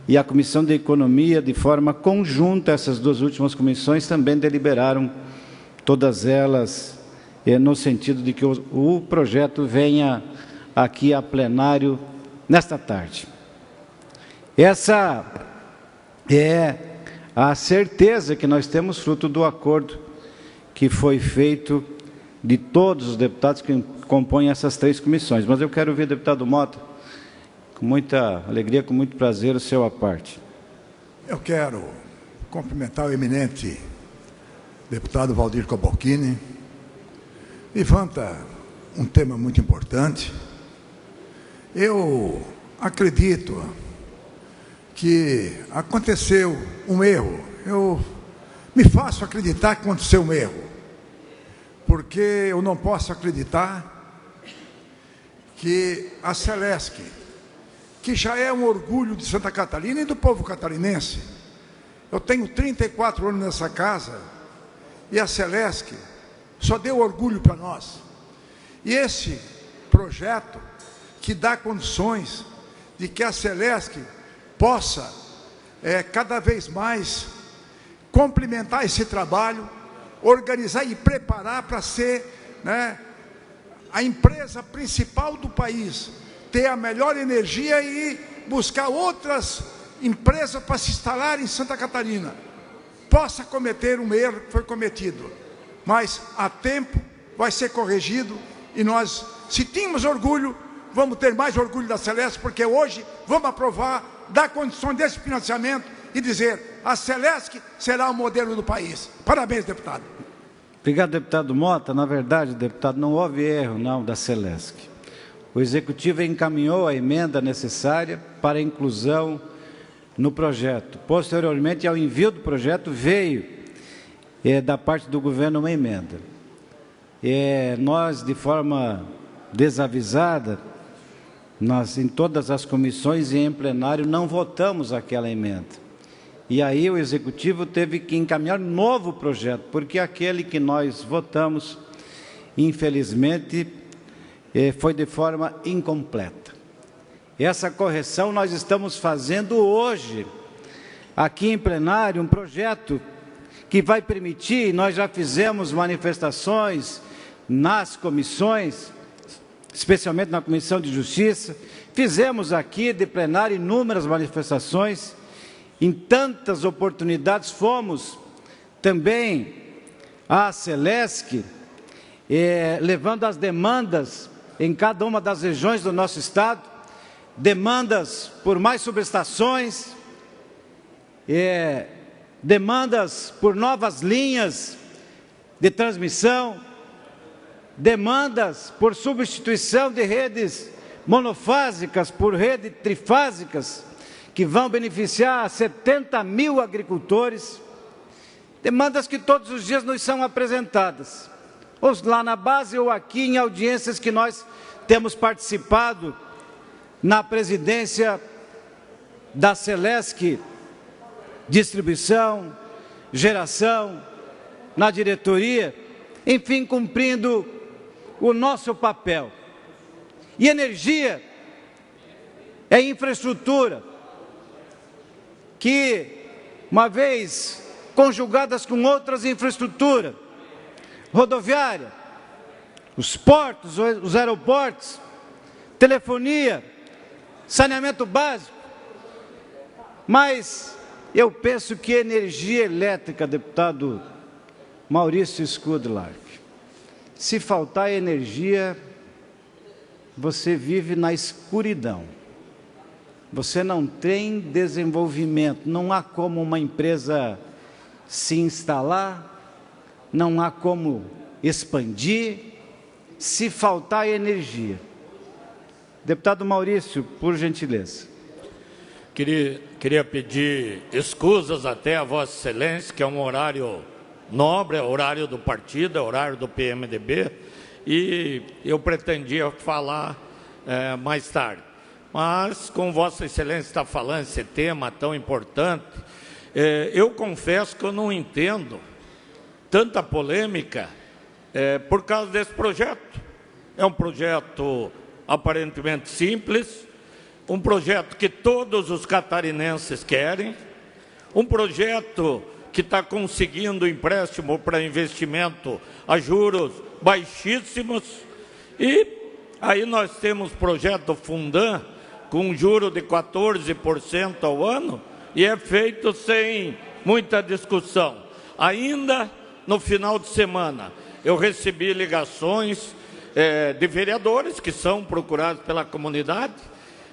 e a Comissão de Economia, de forma conjunta, essas duas últimas comissões também deliberaram, todas elas, no sentido de que o projeto venha aqui a plenário nesta tarde. Essa é a certeza que nós temos, fruto do acordo que foi feito de todos os deputados que compõem essas três comissões. Mas eu quero ouvir o deputado Mota, com muita alegria, com muito prazer, o seu à parte. Eu quero cumprimentar o eminente deputado Valdir Cavalcini. Levanta um tema muito importante. Eu acredito que aconteceu um erro. Eu me faço acreditar que aconteceu um erro, porque eu não posso acreditar que a Celesc, que já é um orgulho de Santa Catarina e do povo catarinense, eu tenho 34 anos nessa casa, e a Celesc só deu orgulho para nós. E esse projeto que dá condições de que a Celesc possa cada vez mais complementar esse trabalho, organizar e preparar para ser, a empresa principal do país, ter a melhor energia e buscar outras empresas para se instalar em Santa Catarina, possa cometer um erro que foi cometido, mas a tempo vai ser corrigido, e nós, se tínhamos orgulho, vamos ter mais orgulho da Celesc, porque hoje vamos aprovar, dar condições desse financiamento e dizer, a Celesc será o modelo do país. Parabéns, deputado. Obrigado, deputado Mota. Na verdade, deputado, não houve erro, não, da Celesc. O Executivo encaminhou a emenda necessária para a inclusão no projeto. Posteriormente ao envio do projeto, veio da parte do governo uma emenda. Nós, de forma desavisada, em todas as comissões e em plenário, não votamos aquela emenda. E aí o Executivo teve que encaminhar um novo projeto, porque aquele que nós votamos, infelizmente, foi de forma incompleta. Essa correção nós estamos fazendo hoje, aqui em plenário, um projeto que vai permitir, nós já fizemos manifestações nas comissões, especialmente na Comissão de Justiça, fizemos aqui de plenário inúmeras manifestações, em tantas oportunidades fomos também à Celesc, levando as demandas em cada uma das regiões do nosso estado, demandas por mais subestações, demandas por novas linhas de transmissão, demandas por substituição de redes monofásicas por redes trifásicas, que vão beneficiar 70 mil agricultores, demandas que todos os dias nos são apresentadas, ou lá na base ou aqui em audiências que nós temos participado na presidência da Celesc, distribuição, geração, na diretoria, enfim, cumprindo o nosso papel. E energia é infraestrutura que, uma vez conjugadas com outras infraestruturas, rodoviária, os portos, os aeroportos, telefonia, saneamento básico, mas eu penso que energia elétrica, deputado Maurício Scudlark, se faltar energia, você vive na escuridão. Você não tem desenvolvimento, não há como uma empresa se instalar, não há como expandir, se faltar energia. Deputado Maurício, por gentileza. Queria pedir escusas até a Vossa Excelência, que é um horário nobre, é horário do partido, é horário do PMDB, e eu pretendia falar mais tarde. Mas, como Vossa Excelência está falando esse tema tão importante, eu confesso que eu não entendo tanta polêmica por causa desse projeto. É um projeto aparentemente simples, um projeto que todos os catarinenses querem, um projeto que está conseguindo empréstimo para investimento a juros baixíssimos, e aí nós temos projeto Fundan com juro de 14% ao ano, e é feito sem muita discussão. Ainda no final de semana, eu recebi ligações de vereadores que são procurados pela comunidade,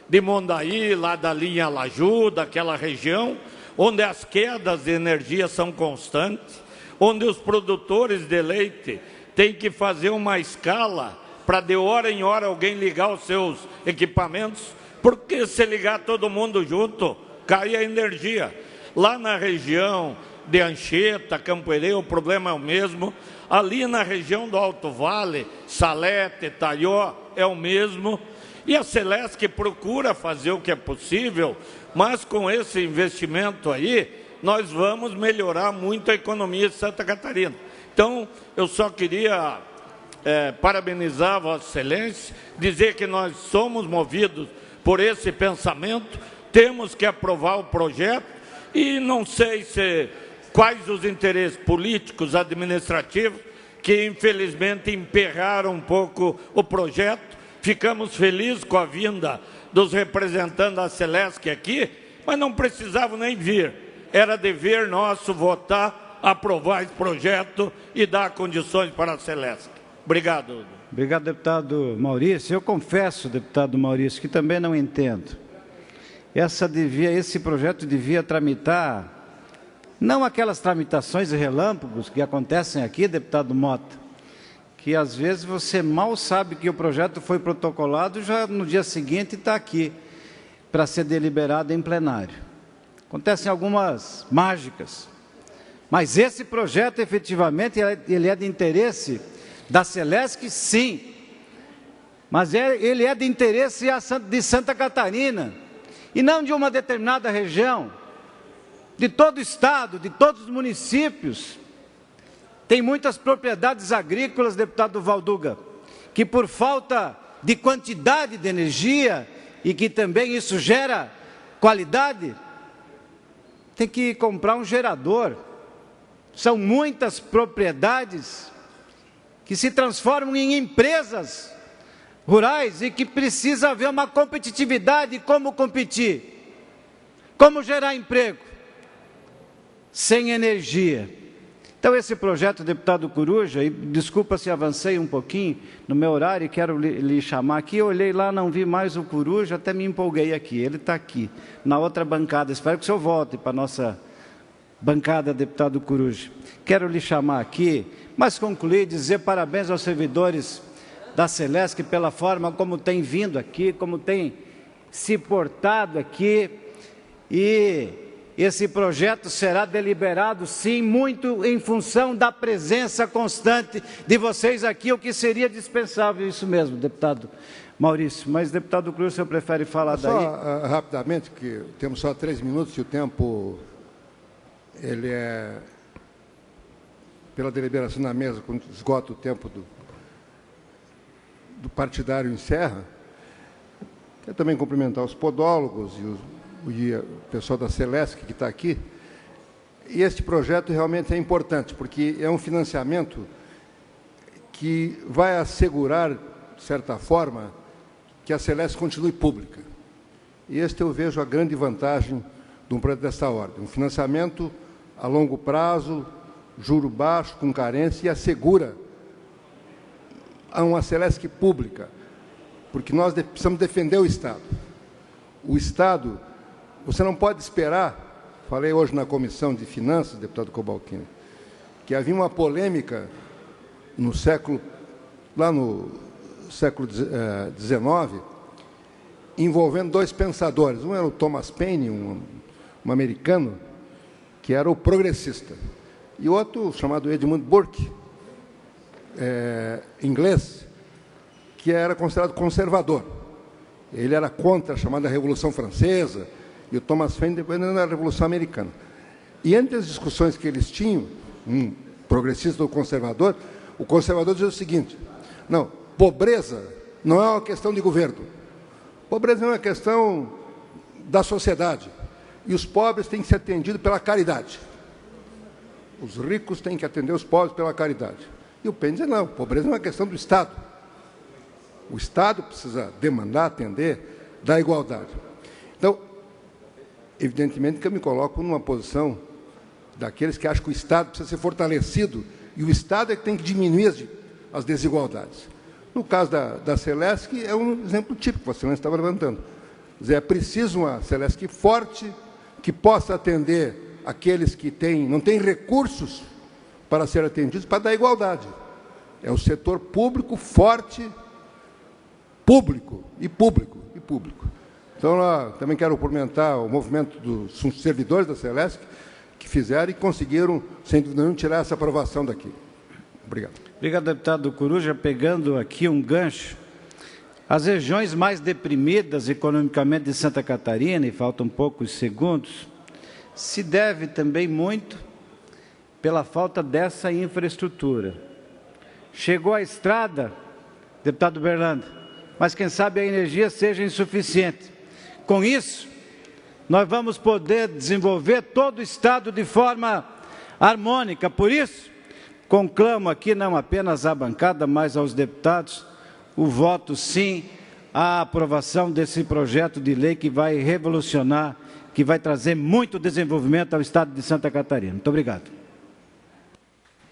de Mondaí, lá da linha Laju, daquela região, onde as quedas de energia são constantes, onde os produtores de leite têm que fazer uma escala para de hora em hora alguém ligar os seus equipamentos, porque se ligar todo mundo junto, cai a energia. Lá na região de Anchieta, Campo Herê, o problema é o mesmo. Ali na região do Alto Vale, Salete, Taió, é o mesmo. E a Celesc procura fazer o que é possível, mas com esse investimento aí, nós vamos melhorar muito a economia de Santa Catarina. Então, eu só queria parabenizar a Vossa Excelência, dizer que nós somos movidos por esse pensamento, temos que aprovar o projeto, e não sei quais os interesses políticos, administrativos, que infelizmente emperraram um pouco o projeto. Ficamos felizes com a vinda dos representantes da Celesc aqui, mas não precisavam nem vir. Era dever nosso votar, aprovar esse projeto e dar condições para a Celesc. Obrigado. Obrigado, deputado Maurício. Eu confesso, deputado Maurício, que também não entendo. Esse projeto devia tramitar, não aquelas tramitações e relâmpagos que acontecem aqui, deputado Mota, que às vezes você mal sabe que o projeto foi protocolado, já no dia seguinte está aqui para ser deliberado em plenário. acontecem algumas mágicas. Mas esse projeto, efetivamente, ele é de interesse da Celesc, sim. Mas ele é de interesse de Santa Catarina, e não de uma determinada região, de todo o estado, de todos os municípios. Tem muitas propriedades agrícolas, deputado Valduga, que por falta de quantidade de energia, e que também isso gera qualidade, tem que comprar um gerador. São muitas propriedades que se transformam em empresas rurais e que precisa haver uma competitividade. Como competir? Como gerar emprego? Sem energia. Então esse projeto, deputado Coruja, e desculpa se avancei um pouquinho no meu horário, quero lhe chamar aqui, eu olhei lá, não vi mais o Coruja, até me empolguei aqui, ele está aqui, na outra bancada, espero que o senhor volte para a nossa bancada, deputado Coruja. Quero lhe chamar aqui, mas concluir, dizer parabéns aos servidores da Celesc pela forma como tem vindo aqui, como tem se portado aqui, e esse projeto será deliberado, sim, muito em função da presença constante de vocês aqui, o que seria dispensável, isso mesmo, deputado Maurício. Mas, deputado Cruz, o senhor prefere falar daí? Só rapidamente, que temos só 3 minutos e o tempo, ele é, pela deliberação na mesa, quando esgota o tempo do partidário encerra. Quero também cumprimentar os podólogos e o pessoal da Celesc que está aqui. E este projeto realmente é importante, porque é um financiamento que vai assegurar, de certa forma, que a Celesc continue pública. E este eu vejo a grande vantagem de um projeto dessa ordem. Um financiamento a longo prazo, juro baixo, com carência, e assegura a uma Celesc pública, porque nós precisamos defender o Estado. O Estado, você não pode esperar, falei hoje na Comissão de Finanças, deputado Cobalcini, que havia uma polêmica lá no século XIX, envolvendo 2 pensadores. Um era o Thomas Paine, um americano, que era o progressista, e outro chamado Edmund Burke, inglês, que era considerado conservador. Ele era contra a chamada Revolução Francesa, e o Thomas Paine depois era a Revolução Americana. E entre as discussões que eles tinham, um progressista ou conservador, o conservador dizia o seguinte: não, pobreza não é uma questão de governo, pobreza é uma questão da sociedade, e os pobres têm que ser atendidos pela caridade. Os ricos têm que atender os pobres pela caridade. E o Paine dizia, não, pobreza é uma questão do Estado. O Estado precisa demandar, atender, dar igualdade. Então, evidentemente que eu me coloco numa posição daqueles que acham que o Estado precisa ser fortalecido, e o Estado é que tem que diminuir as desigualdades. No caso da Celesc, é um exemplo típico que a Celesc estava levantando. Quer dizer, é preciso uma Celesc forte, que possa atender aqueles que não têm recursos para ser atendidos, para dar igualdade. É o setor público forte, público. Então, também quero cumprimentar o movimento dos servidores da Celesc, que fizeram e conseguiram, sem dúvida nenhuma, tirar essa aprovação daqui. Obrigado. Obrigado, deputado Coruja. Pegando aqui um gancho, as regiões mais deprimidas economicamente de Santa Catarina, e faltam poucos segundos, se deve também muito pela falta dessa infraestrutura. Chegou a estrada, deputado Berlando, mas quem sabe a energia seja insuficiente. Com isso, nós vamos poder desenvolver todo o Estado de forma harmônica. Por isso, conclamo aqui não apenas à bancada, mas aos deputados, o voto sim à aprovação desse projeto de lei que vai revolucionar, que vai trazer muito desenvolvimento ao Estado de Santa Catarina. Muito obrigado.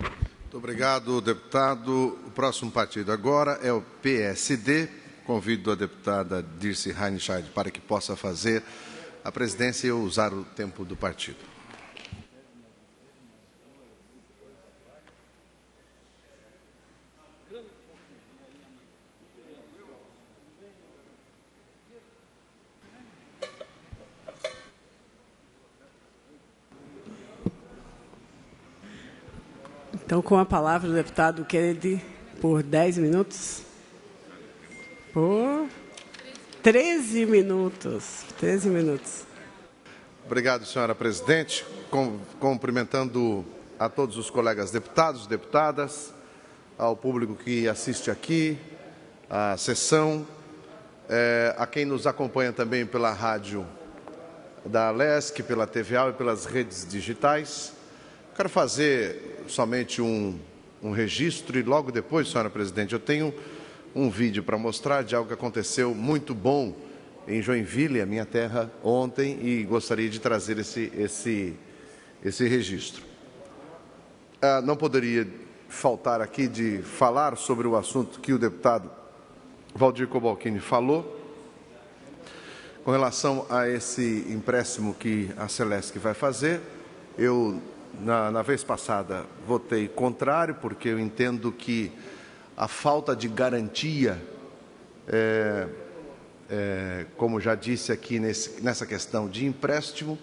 Muito obrigado, deputado. O próximo partido agora é o PSD. Convido a deputada Dirce Reinscheid para que possa fazer a presidência e usar o tempo do partido. Então, com a palavra, o deputado Kennedy, por 10 minutos. Por 13 minutos. 13 minutos. Obrigado, senhora presidente. Cumprimentando a todos os colegas deputados, deputadas, ao público que assiste aqui, à sessão, a quem nos acompanha também pela rádio da Alesc, pela TVA e pelas redes digitais. Quero fazer somente um registro e logo depois, senhora presidente, eu tenho um vídeo para mostrar de algo que aconteceu muito bom em Joinville, a minha terra, ontem, e gostaria de trazer esse registro. Não poderia faltar aqui de falar sobre o assunto que o deputado Valdir Cobalcini falou, com relação a esse empréstimo que a Celesc vai fazer. Eu, na vez passada, votei contrário, porque eu entendo que a falta de garantia, como já disse aqui nessa questão de empréstimo,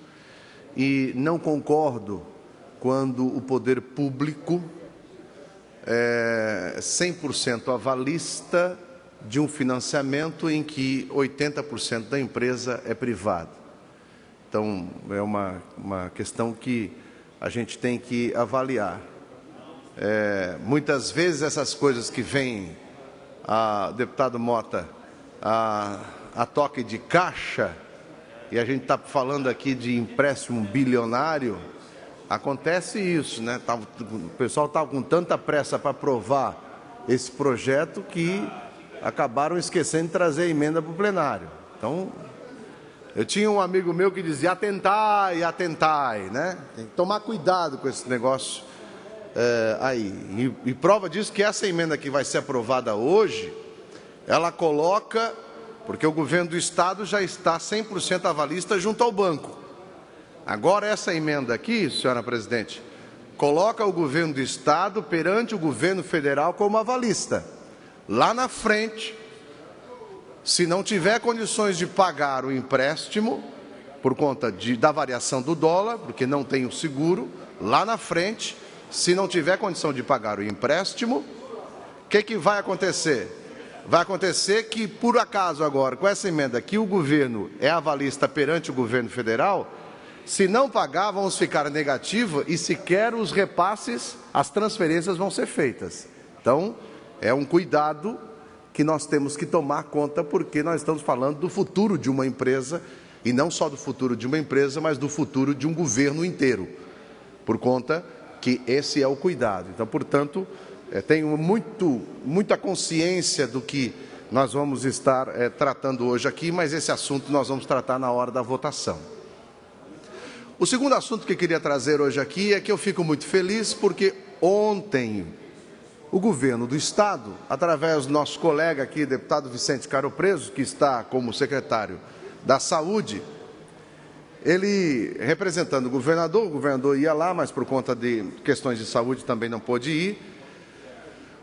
e não concordo quando o poder público é 100% avalista de um financiamento em que 80% da empresa é privada. Então, é uma questão que a gente tem que avaliar. Muitas vezes essas coisas que vêm, deputado Mota, a toque de caixa, e a gente está falando aqui de empréstimo bilionário, acontece isso, né? O pessoal estava com tanta pressa para aprovar esse projeto que acabaram esquecendo de trazer a emenda para o plenário. Então, eu tinha um amigo meu que dizia, atentai, né? Tem que tomar cuidado com esse negócio aí. E prova disso que essa emenda que vai ser aprovada hoje, ela coloca, porque o governo do Estado já está 100% avalista junto ao banco. Agora, essa emenda aqui, senhora presidente, coloca o governo do Estado perante o governo federal como avalista. Lá na frente, se não tiver condições de pagar o empréstimo, por conta da variação do dólar, porque não tem o seguro, lá na frente, se não tiver condição de pagar o empréstimo, o que vai acontecer? Vai acontecer que, por acaso agora, com essa emenda aqui, o governo é avalista perante o governo federal, se não pagar, vamos ficar negativa e sequer os repasses, as transferências vão ser feitas. Então, é um cuidado que nós temos que tomar conta, porque nós estamos falando do futuro de uma empresa, e não só do futuro de uma empresa, mas do futuro de um governo inteiro, por conta que esse é o cuidado. Então, portanto, tenho muita consciência do que nós vamos estar tratando hoje aqui, mas esse assunto nós vamos tratar na hora da votação. O segundo assunto que eu queria trazer hoje aqui é que eu fico muito feliz porque ontem o governo do Estado, através do nosso colega aqui, deputado Vicente Caro Preso, que está como secretário da Saúde, ele, representando o governador ia lá, mas por conta de questões de saúde também não pôde ir.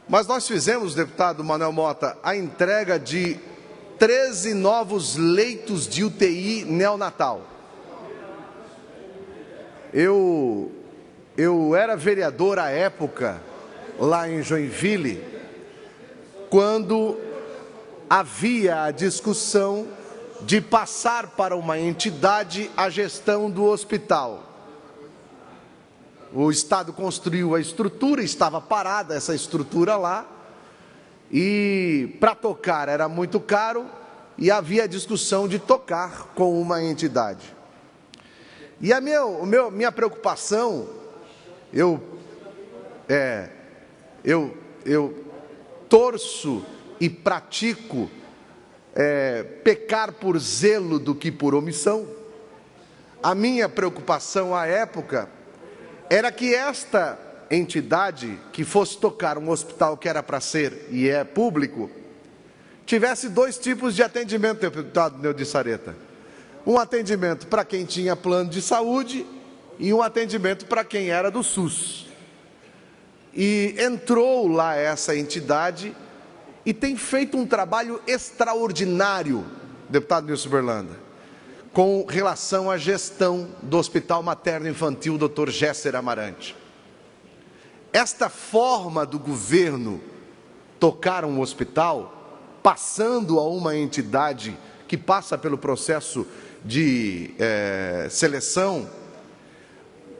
Mas nós fizemos, deputado Manuel Mota, a entrega de 13 novos leitos de UTI neonatal. Eu era vereador à época, lá em Joinville, quando havia a discussão de passar para uma entidade a gestão do hospital. O Estado construiu a estrutura, estava parada essa estrutura lá, e para tocar era muito caro, e havia a discussão de tocar com uma entidade. E a minha preocupação, eu torço e pratico pecar por zelo do que por omissão. A minha preocupação à época era que esta entidade, que fosse tocar um hospital que era para ser e é público, tivesse dois tipos de atendimento, deputado Neudi Sareta. Um atendimento para quem tinha plano de saúde e um atendimento para quem era do SUS. E entrou lá essa entidade e tem feito um trabalho extraordinário, deputado Nilson Berlanda, com relação à gestão do Hospital Materno Infantil Dr. Gesser Amarante. esta forma do governo tocar um hospital, passando a uma entidade que passa pelo processo de seleção,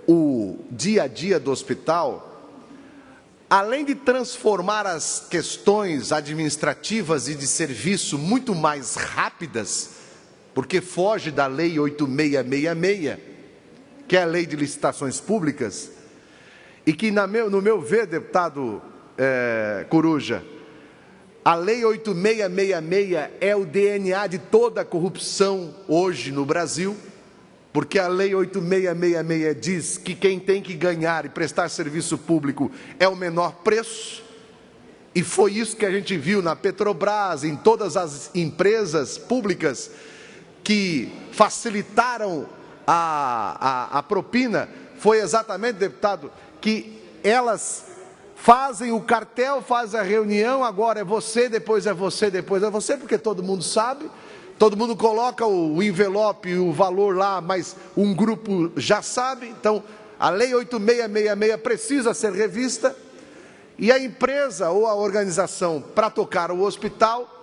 o dia a dia do hospital, além de transformar as questões administrativas e de serviço muito mais rápidas, porque foge da Lei 8666, que é a Lei de Licitações Públicas, e que, no meu ver, deputado Coruja, a Lei 8666 é o DNA de toda a corrupção hoje no Brasil, porque a Lei 8666 diz que quem tem que ganhar e prestar serviço público é o menor preço, e foi isso que a gente viu na Petrobras, em todas as empresas públicas que facilitaram a propina, foi exatamente, deputado, que elas fazem o cartel, fazem a reunião, agora é você, depois é você, depois é você, porque todo mundo sabe, todo mundo coloca o envelope e o valor lá, mas um grupo já sabe. Então, a Lei 8666 precisa ser revista, e a empresa ou a organização para tocar o hospital,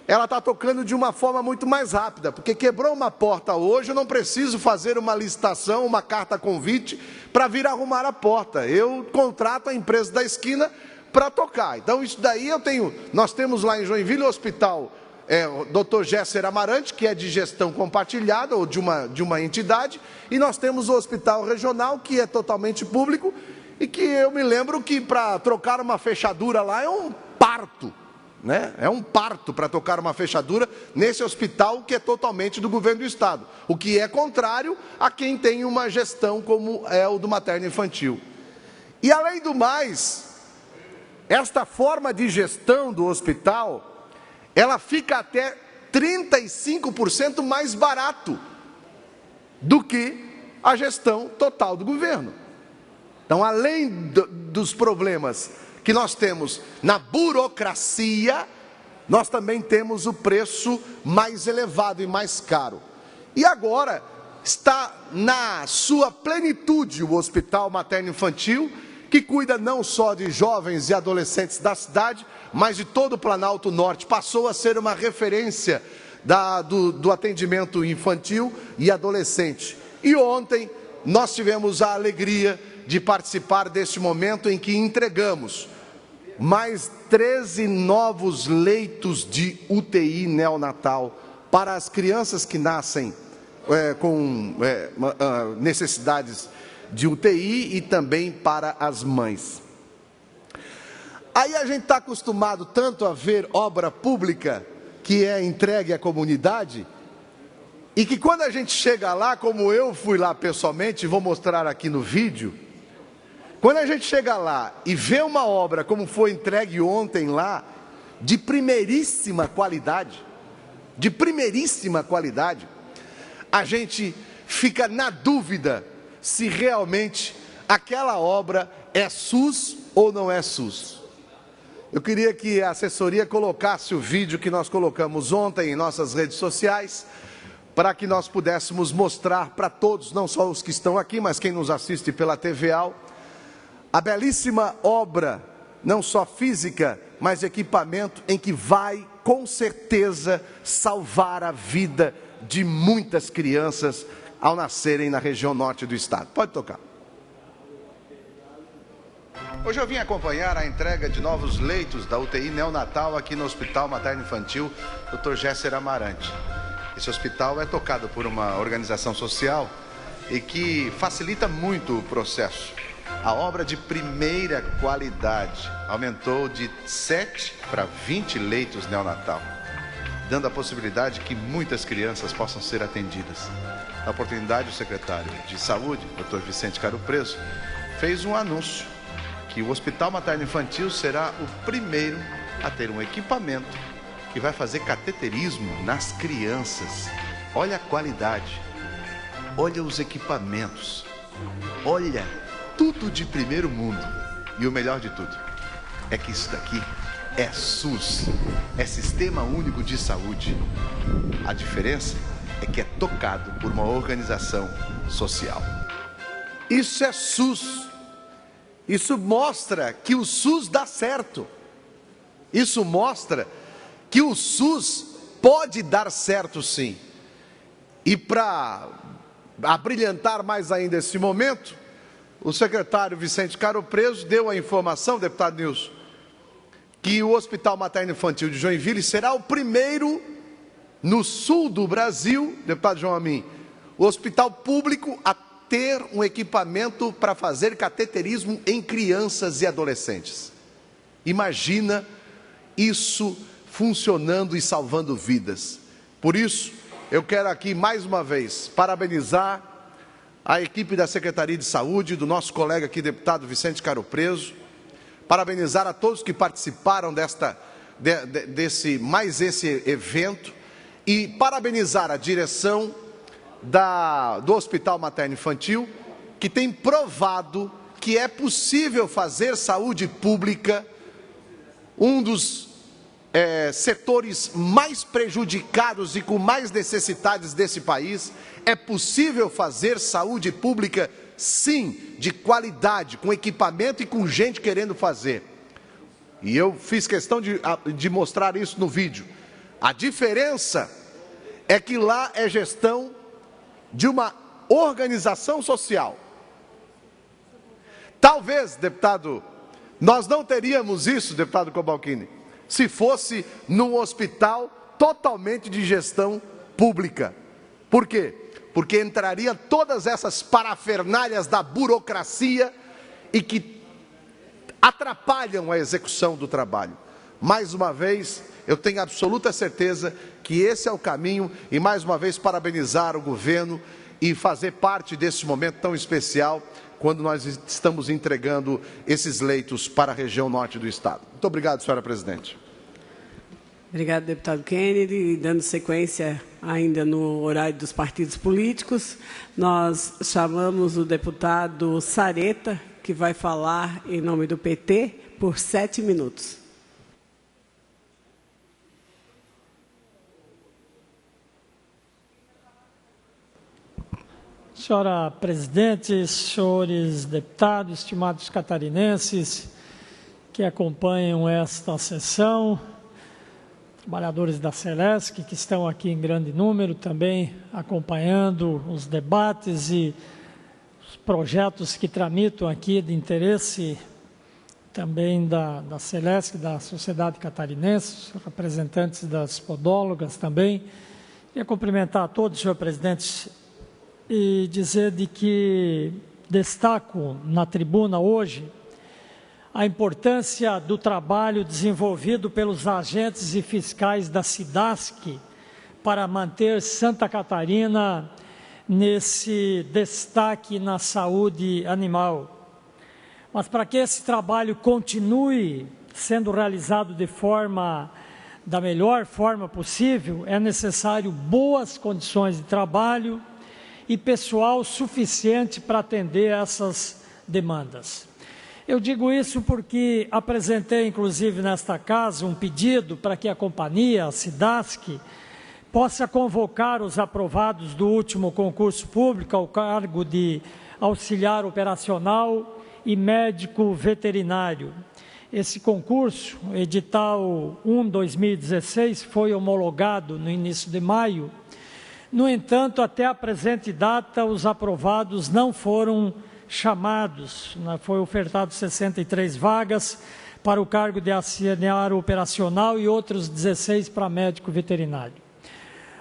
ela está tocando de uma forma muito mais rápida, porque quebrou uma porta hoje, eu não preciso fazer uma licitação, uma carta convite para vir arrumar a porta. Eu contrato a empresa da esquina para tocar. Então, isso daí nós temos lá em Joinville o hospital Dr. Gesser Amarante, que é de gestão compartilhada ou de uma entidade, e nós temos o hospital regional, que é totalmente público, e que eu me lembro que para trocar uma fechadura lá é um parto. É um parto para tocar uma fechadura nesse hospital que é totalmente do governo do Estado, o que é contrário a quem tem uma gestão como é o do materno infantil. E além do mais, esta forma de gestão do hospital, ela fica até 35% mais barato do que a gestão total do governo. Então, além dos problemas que nós temos na burocracia, nós também temos o preço mais elevado e mais caro. E agora está na sua plenitude o Hospital Materno-Infantil, que cuida não só de jovens e adolescentes da cidade, mas de todo o Planalto Norte. Passou a ser uma referência do atendimento infantil e adolescente. E ontem nós tivemos a alegria de participar deste momento em que entregamos mais 13 novos leitos de UTI neonatal para as crianças que nascem com necessidades de UTI e também para as mães. Aí a gente está acostumado tanto a ver obra pública que é entregue à comunidade, e que quando a gente chega lá, como eu fui lá pessoalmente, vou mostrar aqui no vídeo, quando a gente chega lá e vê uma obra como foi entregue ontem lá, de primeiríssima qualidade, a gente fica na dúvida se realmente aquela obra é SUS ou não é SUS. Eu queria que a assessoria colocasse o vídeo que nós colocamos ontem em nossas redes sociais, para que nós pudéssemos mostrar para todos, não só os que estão aqui, mas quem nos assiste pela TVAL, a belíssima obra, não só física, mas equipamento, em que vai, com certeza, salvar a vida de muitas crianças ao nascerem na região norte do estado. Pode tocar. Hoje eu vim acompanhar a entrega de novos leitos da UTI neonatal aqui no Hospital Materno Infantil Dr. Gesser Amarante. Esse hospital é tocado por uma organização social e que facilita muito o processo. A obra de primeira qualidade aumentou de 7 para 20 leitos neonatal, dando a possibilidade que muitas crianças possam ser atendidas. Na oportunidade, o secretário de Saúde, Dr. Vicente Caro Preso, fez um anúncio que o Hospital Materno Infantil será o primeiro a ter um equipamento que vai fazer cateterismo nas crianças. Olha a qualidade, olha os equipamentos, olha tudo de primeiro mundo. E o melhor de tudo é que isso daqui é SUS, é Sistema Único de Saúde. A diferença é que é tocado por uma organização social. Isso é SUS. Isso mostra que o SUS dá certo. Isso mostra que o SUS pode dar certo, sim. E para abrilhantar mais ainda esse momento, o secretário Vicente Caro Preso deu a informação, deputado Nilson, que o Hospital Materno Infantil de Joinville será o primeiro no sul do Brasil, deputado João Amin, o hospital público a ter um equipamento para fazer cateterismo em crianças e adolescentes. Imagina isso funcionando e salvando vidas. Por isso, eu quero aqui mais uma vez parabenizar a equipe da Secretaria de Saúde, do nosso colega aqui, deputado Vicente Caro Preso, parabenizar a todos que participaram desse evento e parabenizar a direção do Hospital Materno Infantil, que tem provado que é possível fazer saúde pública, um dos setores mais prejudicados e com mais necessidades desse país. É possível fazer saúde pública, sim, de qualidade, com equipamento e com gente querendo fazer. E eu fiz questão de mostrar isso no vídeo. A diferença é que lá é gestão de uma organização social. Talvez, deputado, nós não teríamos isso, deputado Cobalcini, se fosse num hospital totalmente de gestão pública. Por quê? Porque entraria todas essas parafernálias da burocracia e que atrapalham a execução do trabalho. Mais uma vez, eu tenho absoluta certeza que esse é o caminho e, mais uma vez, parabenizar o governo e fazer parte desse momento tão especial quando nós estamos entregando esses leitos para a região norte do estado. Muito obrigado, senhora presidente. Obrigado, deputado Kennedy. Dando sequência ainda no horário dos partidos políticos, nós chamamos o deputado Sareta, que vai falar em nome do PT por 7 minutos. Senhora presidente, senhores deputados, estimados catarinenses que acompanham esta sessão, trabalhadores da Celesc que estão aqui em grande número também acompanhando os debates e os projetos que tramitam aqui de interesse também da Celesc, da sociedade catarinense, representantes das podólogas também. Queria cumprimentar a todos, senhor presidente, e dizer de que destaco na tribuna hoje a importância do trabalho desenvolvido pelos agentes e fiscais da SIDASC para manter Santa Catarina nesse destaque na saúde animal. Mas para que esse trabalho continue sendo realizado da melhor forma possível, é necessário boas condições de trabalho e pessoal suficiente para atender essas demandas. Eu digo isso porque apresentei, inclusive, nesta casa, um pedido para que a companhia, a SIDASC, possa convocar os aprovados do último concurso público ao cargo de auxiliar operacional e médico veterinário. Esse concurso, edital 1/2016, foi homologado no início de maio. No entanto, até a presente data, os aprovados não foram chamados. Foi ofertado 63 vagas para o cargo de auxiliar operacional e outros 16 para médico veterinário.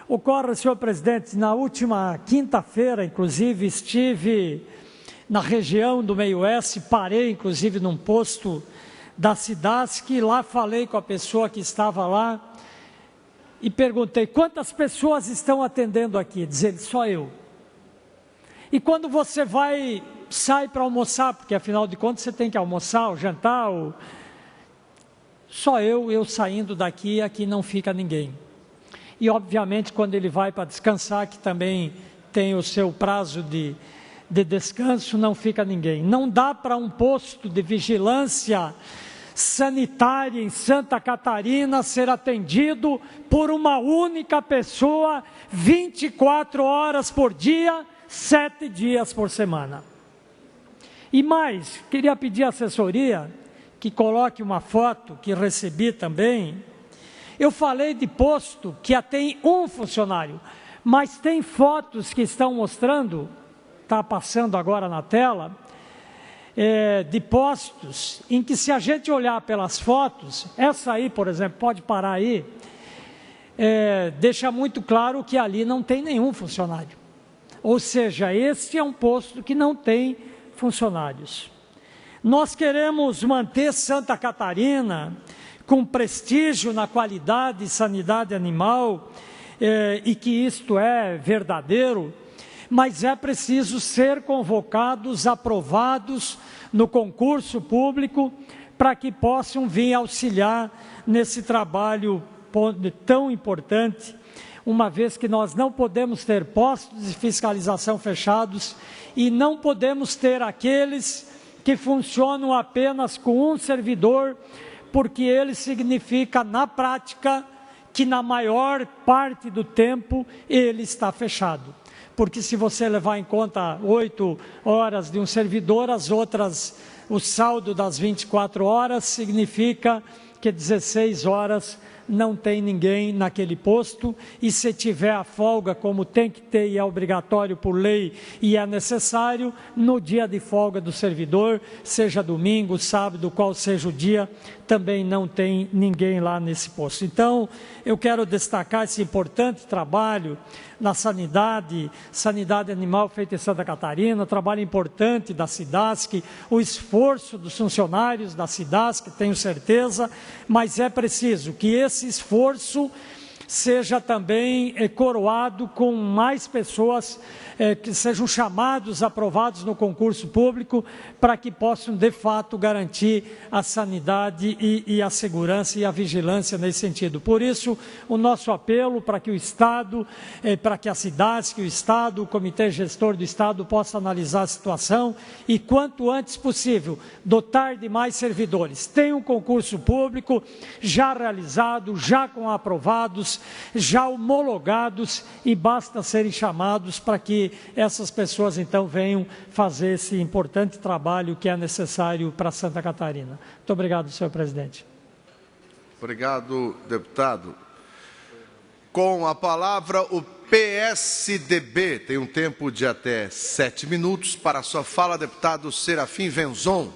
Ocorre, senhor presidente, na última quinta-feira, inclusive, estive na região do Meio-Oeste, parei, inclusive, num posto da SIDASC, e lá falei com a pessoa que estava lá, e perguntei, quantas pessoas estão atendendo aqui? Diz ele, só eu. E quando você sai para almoçar, porque afinal de contas você tem que almoçar, ou jantar, só eu saindo daqui, aqui não fica ninguém. E obviamente quando ele vai para descansar, que também tem o seu prazo de descanso, não fica ninguém. Não dá para um posto de vigilância sanitária em Santa Catarina ser atendido por uma única pessoa 24 horas por dia, 7 dias por semana. E mais, queria pedir à assessoria que coloque uma foto que recebi também. Eu falei de posto que tem um funcionário, mas tem fotos que estão mostrando, está passando agora na tela, de postos em que, se a gente olhar pelas fotos, essa aí, por exemplo, pode parar aí, deixa muito claro que ali não tem nenhum funcionário. Ou seja, este é um posto que não tem funcionários. Nós queremos manter Santa Catarina com prestígio na qualidade de sanidade animal, e que isto é verdadeiro, mas é preciso ser convocados, aprovados no concurso público, para que possam vir auxiliar nesse trabalho tão importante, uma vez que nós não podemos ter postos de fiscalização fechados e não podemos ter aqueles que funcionam apenas com um servidor, porque ele significa, na prática, que na maior parte do tempo ele está fechado. Porque se você levar em conta 8 horas de um servidor, as outras, o saldo das 24 horas significa que 16 horas não tem ninguém naquele posto, e se tiver a folga, como tem que ter e é obrigatório por lei e é necessário, no dia de folga do servidor, seja domingo, sábado, qual seja o dia, também não tem ninguém lá nesse posto. Então, eu quero destacar esse importante trabalho na sanidade animal feita em Santa Catarina, trabalho importante da SIDASC, o esforço dos funcionários da SIDASC, tenho certeza, mas é preciso que esse esforço seja também coroado com mais pessoas que sejam chamados, aprovados no concurso público, para que possam, de fato, garantir a sanidade e a segurança e a vigilância nesse sentido. Por isso, o nosso apelo para que o Estado, para que a cidade, que o Estado, o Comitê Gestor do Estado possa analisar a situação e, quanto antes possível, dotar de mais servidores. Tem um concurso público já realizado, já com aprovados, já homologados, e basta serem chamados para que essas pessoas então venham fazer esse importante trabalho que é necessário para Santa Catarina. Muito obrigado, senhor presidente. Obrigado, deputado. Com a palavra, o PSDB tem um tempo de até 7 minutos. Para a sua fala, deputado Serafim Venzon.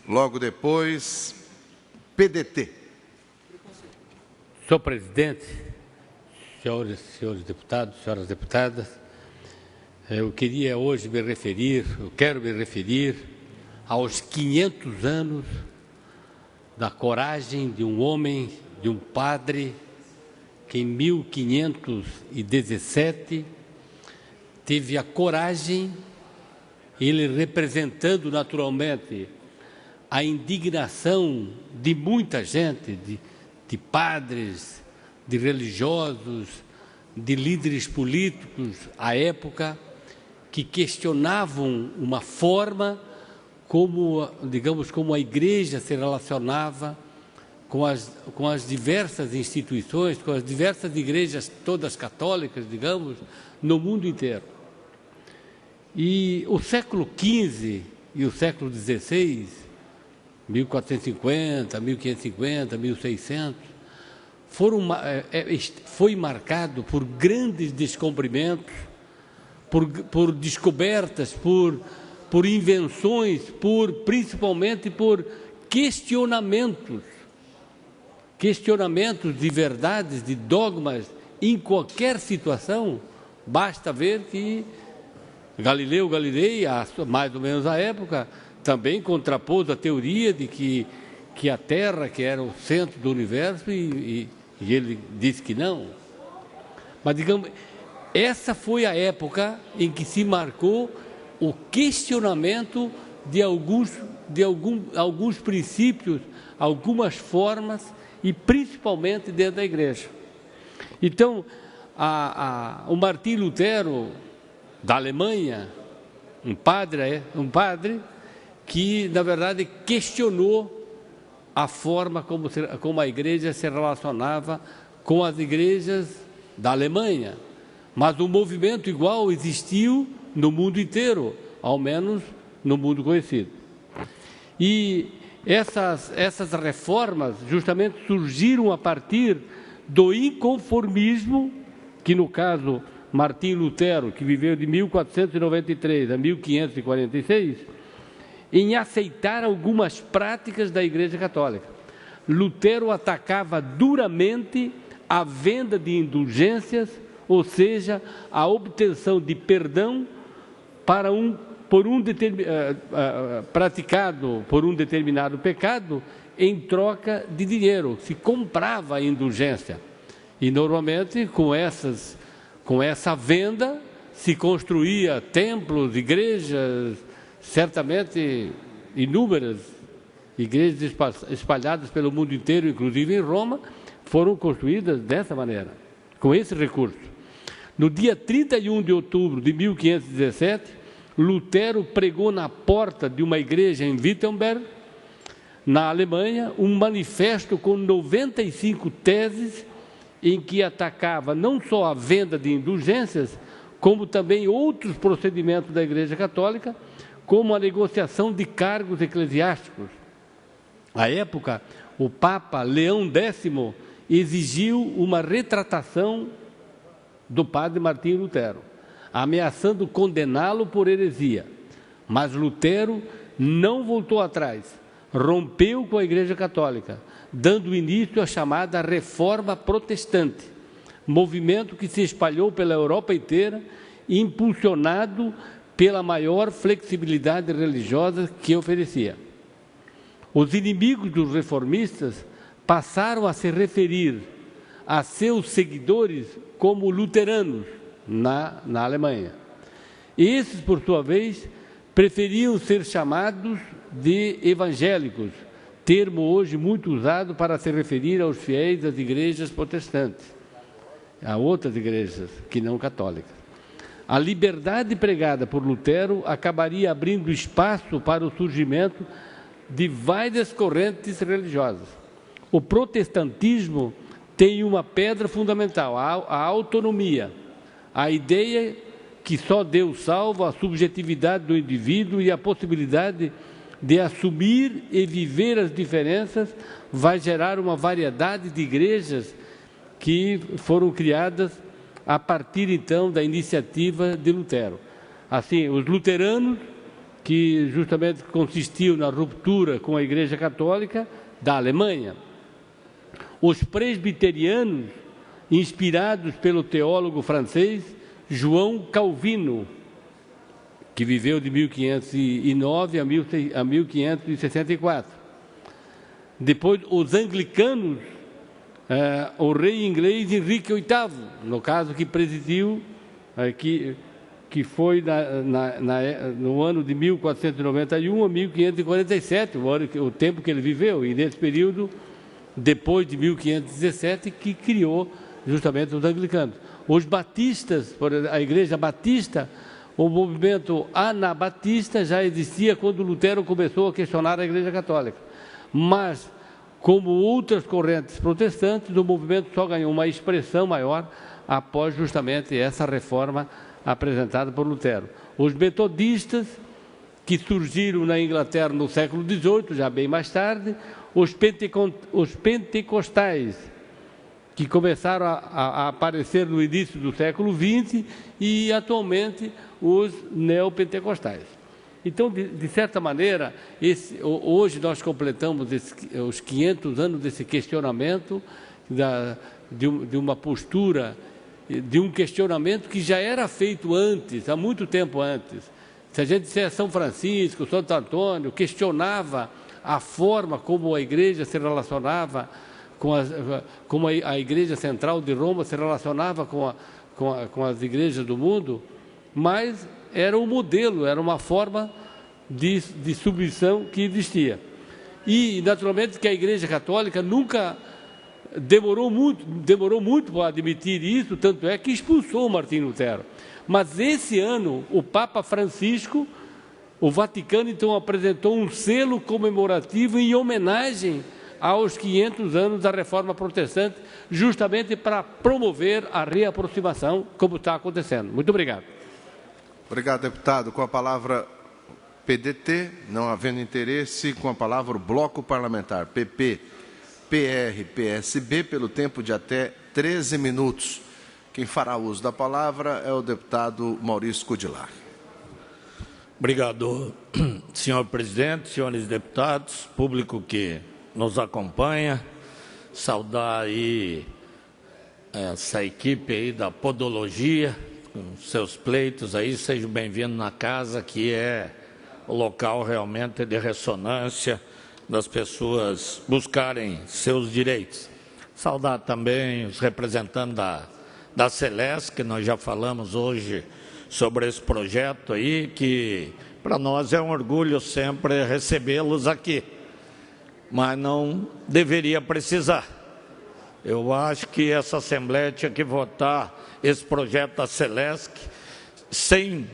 Logo depois, PDT. Senhor presidente, senhores deputados, senhoras deputadas, eu quero me referir aos 500 anos da coragem de um homem, de um padre, que em 1517 teve a coragem, ele representando naturalmente a indignação de muita gente, de padres, de religiosos, de líderes políticos à época, que questionavam uma forma como, digamos, como a igreja se relacionava com as diversas instituições, com as diversas igrejas, todas católicas, digamos, no mundo inteiro. E o século XV e o século XVI, 1450, 1550, 1600, foi marcado por grandes descobrimentos, por descobertas, por invenções, principalmente por questionamentos de verdades, de dogmas, em qualquer situação. Basta ver que Galileu Galilei, mais ou menos à época, também contrapôs a teoria de que a Terra, que era o centro do universo, e ele disse que não. Mas, digamos, essa foi a época em que se marcou o questionamento de alguns princípios, algumas formas, e principalmente dentro da igreja. Então, o Martim Lutero, da Alemanha, um padre que, na verdade, questionou a forma como a igreja se relacionava com as igrejas da Alemanha. Mas um movimento igual existiu no mundo inteiro, ao menos no mundo conhecido. E essas reformas justamente surgiram a partir do inconformismo que, no caso, Martim Lutero, que viveu de 1493 a 1546, em aceitar algumas práticas da Igreja Católica. Lutero atacava duramente a venda de indulgências, ou seja, a obtenção de perdão praticado por um determinado pecado em troca de dinheiro. Se comprava a indulgência. E, normalmente, com essa venda, se construía templos, igrejas, certamente inúmeras igrejas espalhadas pelo mundo inteiro, inclusive em Roma, foram construídas dessa maneira, com esse recurso. No dia 31 de outubro de 1517, Lutero pregou na porta de uma igreja em Wittenberg, na Alemanha, um manifesto com 95 teses em que atacava não só a venda de indulgências, como também outros procedimentos da Igreja Católica, como a negociação de cargos eclesiásticos. À época, o Papa Leão X exigiu uma retratação do padre Martim Lutero, ameaçando condená-lo por heresia. Mas Lutero não voltou atrás, rompeu com a Igreja Católica, dando início à chamada Reforma Protestante, movimento que se espalhou pela Europa inteira, impulsionado pela maior flexibilidade religiosa que oferecia. Os inimigos dos reformistas passaram a se referir a seus seguidores como luteranos na Alemanha. Esses, por sua vez, preferiam ser chamados de evangélicos, termo hoje muito usado para se referir aos fiéis das igrejas protestantes, a outras igrejas que não católicas. A liberdade pregada por Lutero acabaria abrindo espaço para o surgimento de várias correntes religiosas. O protestantismo tem uma pedra fundamental, a autonomia, a ideia que só Deus salva, a subjetividade do indivíduo e a possibilidade de assumir e viver as diferenças vai gerar uma variedade de igrejas que foram criadas a partir, então, da iniciativa de Lutero. Assim, os luteranos, que justamente consistiam na ruptura com a Igreja Católica da Alemanha. Os presbiterianos, inspirados pelo teólogo francês João Calvino, que viveu de 1509 a 1564. Depois, os anglicanos, o rei inglês Henrique VIII, no caso que presidiu, que foi no ano de 1491 a 1547, o tempo que ele viveu, e nesse período, depois de 1517, que criou justamente os anglicanos. Os batistas, a Igreja Batista, o movimento anabatista já existia quando Lutero começou a questionar a Igreja Católica. Mas, como outras correntes protestantes, o movimento só ganhou uma expressão maior após justamente essa reforma apresentada por Lutero. Os metodistas, que surgiram na Inglaterra no século XVIII, já bem mais tarde, os pentecostais, que começaram a aparecer no início do século XX, e atualmente os neopentecostais. Então, de certa maneira, hoje nós completamos os 500 anos desse questionamento, de uma postura, de um questionamento que já era feito antes, há muito tempo antes. Se a gente disser São Francisco, Santo Antônio, questionava a forma como a Igreja se relacionava, como a Igreja Central de Roma se relacionava com as igrejas do mundo, mas era um modelo, era uma forma de submissão que existia. E, naturalmente, que a Igreja Católica nunca demorou muito para admitir isso, tanto é que expulsou Martim Lutero. Mas esse ano, o Papa Francisco, o Vaticano, então, apresentou um selo comemorativo em homenagem aos 500 anos da Reforma Protestante, justamente para promover a reaproximação, como está acontecendo. Muito obrigado. Obrigado, deputado. Com a palavra PDT, não havendo interesse, com a palavra o Bloco Parlamentar PP, PR, PSB, pelo tempo de até 13 minutos. Quem fará uso da palavra é o deputado Maurício Kudilar. Obrigado, senhor presidente, senhores deputados, público que nos acompanha. Saudar aí essa equipe aí da podologia, com seus pleitos aí, sejam bem-vindos na casa, que é o local realmente de ressonância das pessoas buscarem seus direitos. Saudar também os representantes da Celesc, que nós já falamos hoje sobre esse projeto aí, que para nós é um orgulho sempre recebê-los aqui, mas não deveria precisar. Eu acho que essa Assembleia tinha que votar esse projeto da Celesc sem,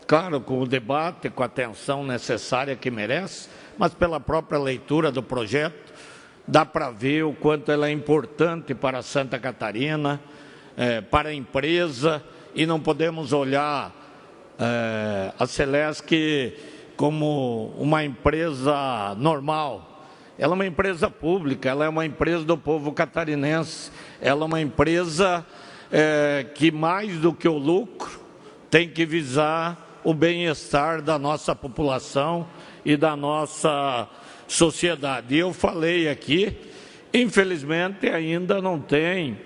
claro, com o debate, com a atenção necessária que merece, mas pela própria leitura do projeto, dá para ver o quanto ela é importante para Santa Catarina, para a empresa, e não podemos olhar a Celesc como uma empresa normal. Ela é uma empresa pública, ela é uma empresa do povo catarinense, ela é uma empresa que, mais do que o lucro, tem que visar o bem-estar da nossa população e da nossa sociedade. E eu falei aqui, infelizmente ainda não tem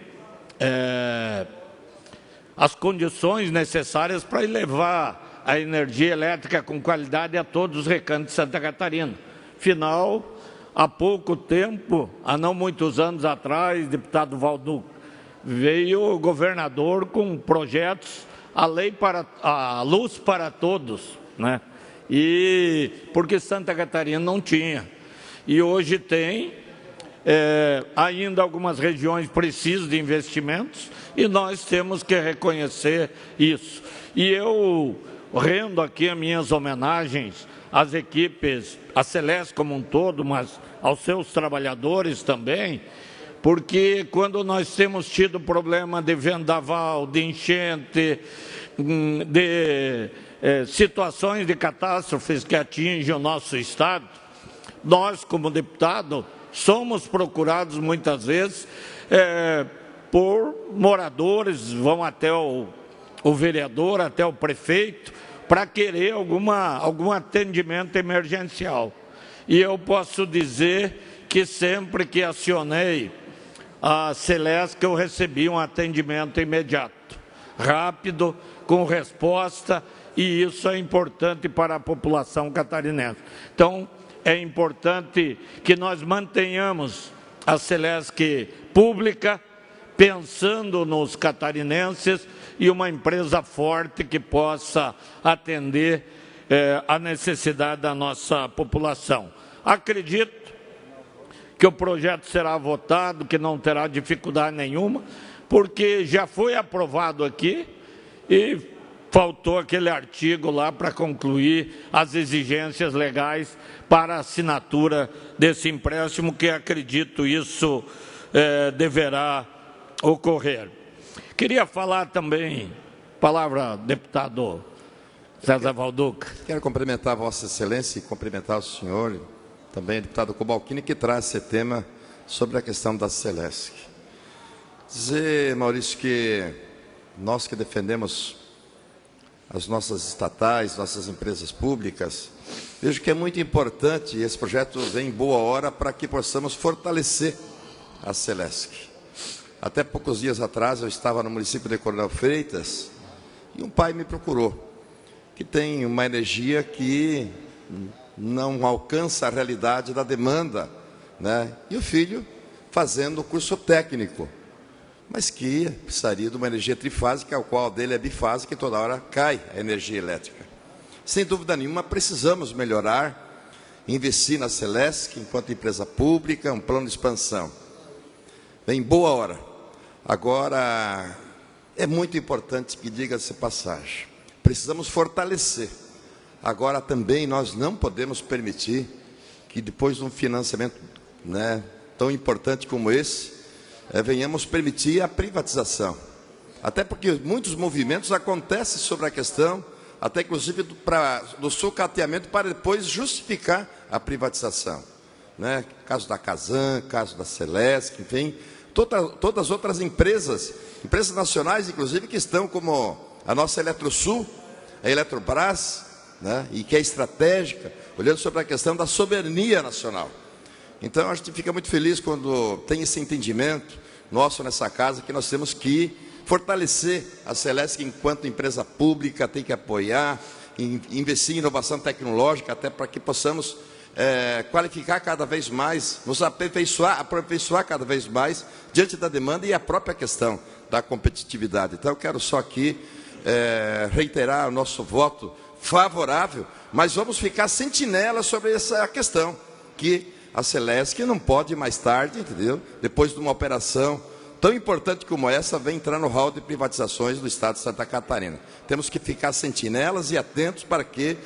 as condições necessárias para levar a energia elétrica com qualidade a todos os recantos de Santa Catarina. Afinal, há pouco tempo, há não muitos anos atrás, deputado Valduca, veio o governador com projetos, a luz para todos, né? E porque Santa Catarina não tinha. E hoje tem, ainda algumas regiões precisam de investimentos, e nós temos que reconhecer isso. E eu rendo aqui as minhas homenagens às equipes, à Celesc como um todo, mas aos seus trabalhadores também, porque quando nós temos tido problema de vendaval, de enchente, de situações de catástrofes que atingem o nosso Estado, nós, como deputado, somos procurados muitas vezes por moradores, vão até o vereador, até o prefeito, para querer algum atendimento emergencial. E eu posso dizer que sempre que acionei a Celesc, eu recebi um atendimento imediato, rápido, com resposta, e isso é importante para a população catarinense. Então, é importante que nós mantenhamos a Celesc pública, pensando nos catarinenses, e uma empresa forte que possa atender a necessidade da nossa população. Acredito que o projeto será votado, que não terá dificuldade nenhuma, porque já foi aprovado aqui e faltou aquele artigo lá para concluir as exigências legais para a assinatura desse empréstimo, que acredito isso deverá ocorrer. Queria falar também, palavra, deputado César Valduca. Quero cumprimentar Vossa Excelência e cumprimentar o senhor, também o deputado Cobalcini, que traz esse tema sobre a questão da Celesc. Dizer, Maurício, que nós que defendemos as nossas estatais, nossas empresas públicas, vejo que é muito importante, e esse projeto vem em boa hora para que possamos fortalecer a Celesc. Até poucos dias atrás eu estava no município de Coronel Freitas e um pai me procurou, que tem uma energia que não alcança a realidade da demanda, né? E o filho fazendo o curso técnico, mas que precisaria de uma energia trifásica, ao qual dele é bifásica, e toda hora cai a energia elétrica. Sem dúvida nenhuma, precisamos melhorar, investir na Celesc enquanto empresa pública, um plano de expansão. Vem boa hora. Agora, é muito importante que diga-se passagem, precisamos fortalecer. Agora também nós não podemos permitir que depois de um financiamento, né, tão importante como esse, venhamos permitir a privatização. Até porque muitos movimentos acontecem sobre a questão até inclusive do sucateamento para depois justificar a privatização. Né? Caso da Casan, caso da Celesc, enfim, todas as outras empresas nacionais, inclusive, que estão como a nossa Eletrosul, a Eletrobras, né? E que é estratégica, olhando sobre a questão da soberania nacional. Então, a gente fica muito feliz quando tem esse entendimento nosso nessa casa, que nós temos que fortalecer a Celesc enquanto empresa pública, tem que apoiar, investir em inovação tecnológica, até para que possamos qualificar cada vez mais, nos aperfeiçoar cada vez mais diante da demanda e a própria questão da competitividade. Então, eu quero só aqui reiterar o nosso voto favorável, mas vamos ficar sentinela sobre essa questão, que a Celesc não pode mais tarde, entendeu? Depois de uma operação tão importante como essa, vem entrar no hall de privatizações do Estado de Santa Catarina. Temos que ficar sentinelas e atentos para que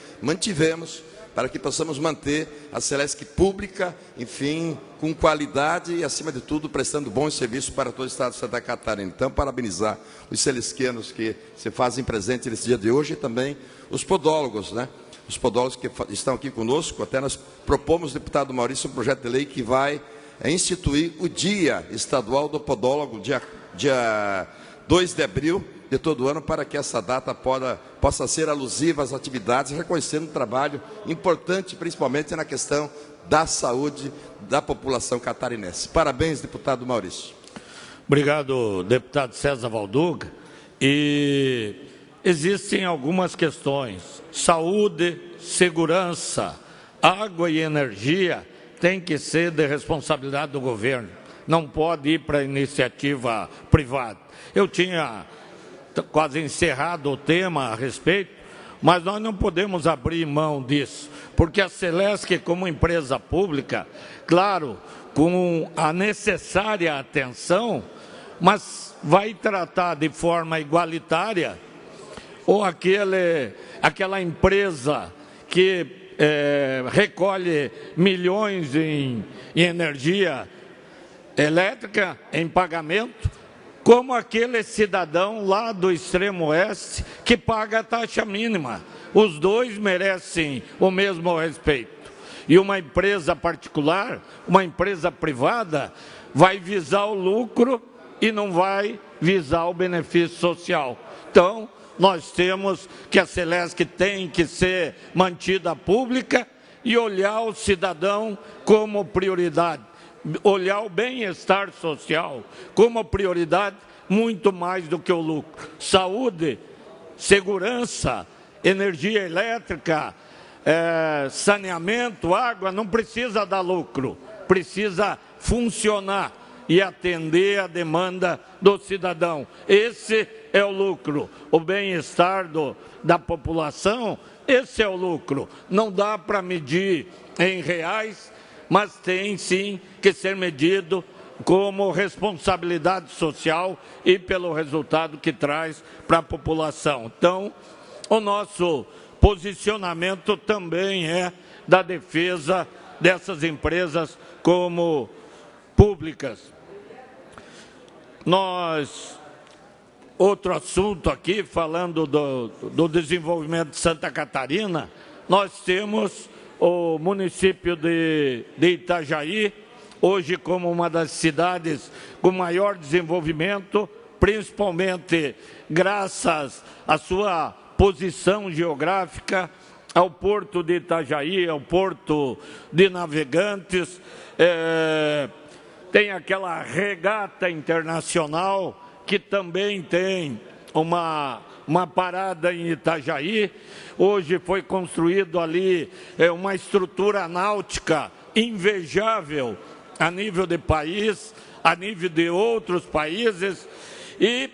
possamos manter a Celesc pública, enfim, com qualidade e, acima de tudo, prestando bons serviços para todo o Estado de Santa Catarina. Então, parabenizar os celesquianos que se fazem presente nesse dia de hoje e também os podólogos, né? Os podólogos que estão aqui conosco. Até nós propomos, deputado Maurício, um projeto de lei que vai instituir o Dia Estadual do Podólogo, dia 2 de abril de todo ano, para que essa data possa ser alusiva às atividades, reconhecendo um trabalho importante, principalmente na questão da saúde da população catarinense. Parabéns, deputado Maurício. Obrigado, deputado César Valduga. E existem algumas questões. Saúde, segurança, água e energia tem que ser de responsabilidade do governo. Não pode ir para a iniciativa privada. Eu tinha quase encerrado o tema a respeito, mas nós não podemos abrir mão disso, porque a Celesc, como empresa pública, claro, com a necessária atenção, mas vai tratar de forma igualitária, ou aquela empresa que recolhe milhões em energia elétrica em pagamento, como aquele cidadão lá do extremo oeste que paga a taxa mínima. Os dois merecem o mesmo respeito. E uma empresa particular, uma empresa privada, vai visar o lucro e não vai visar o benefício social. Então, nós temos que a Celesc tem que ser mantida pública e olhar o cidadão como prioridade. Olhar o bem-estar social como prioridade, muito mais do que o lucro. Saúde, segurança, energia elétrica, saneamento, água, não precisa dar lucro, precisa funcionar e atender a demanda do cidadão. Esse é o lucro, o bem-estar da população, esse é o lucro. Não dá para medir em reais, mas tem sim que ser medido como responsabilidade social e pelo resultado que traz para a população. Então, o nosso posicionamento também é da defesa dessas empresas como públicas. Outro assunto aqui, falando do desenvolvimento de Santa Catarina, nós temos o município de Itajaí, hoje como uma das cidades com maior desenvolvimento, principalmente graças à sua posição geográfica, ao porto de Itajaí, ao porto de Navegantes, tem aquela regata internacional que também tem uma parada em Itajaí. Hoje foi construído ali uma estrutura náutica invejável a nível de país, a nível de outros países, e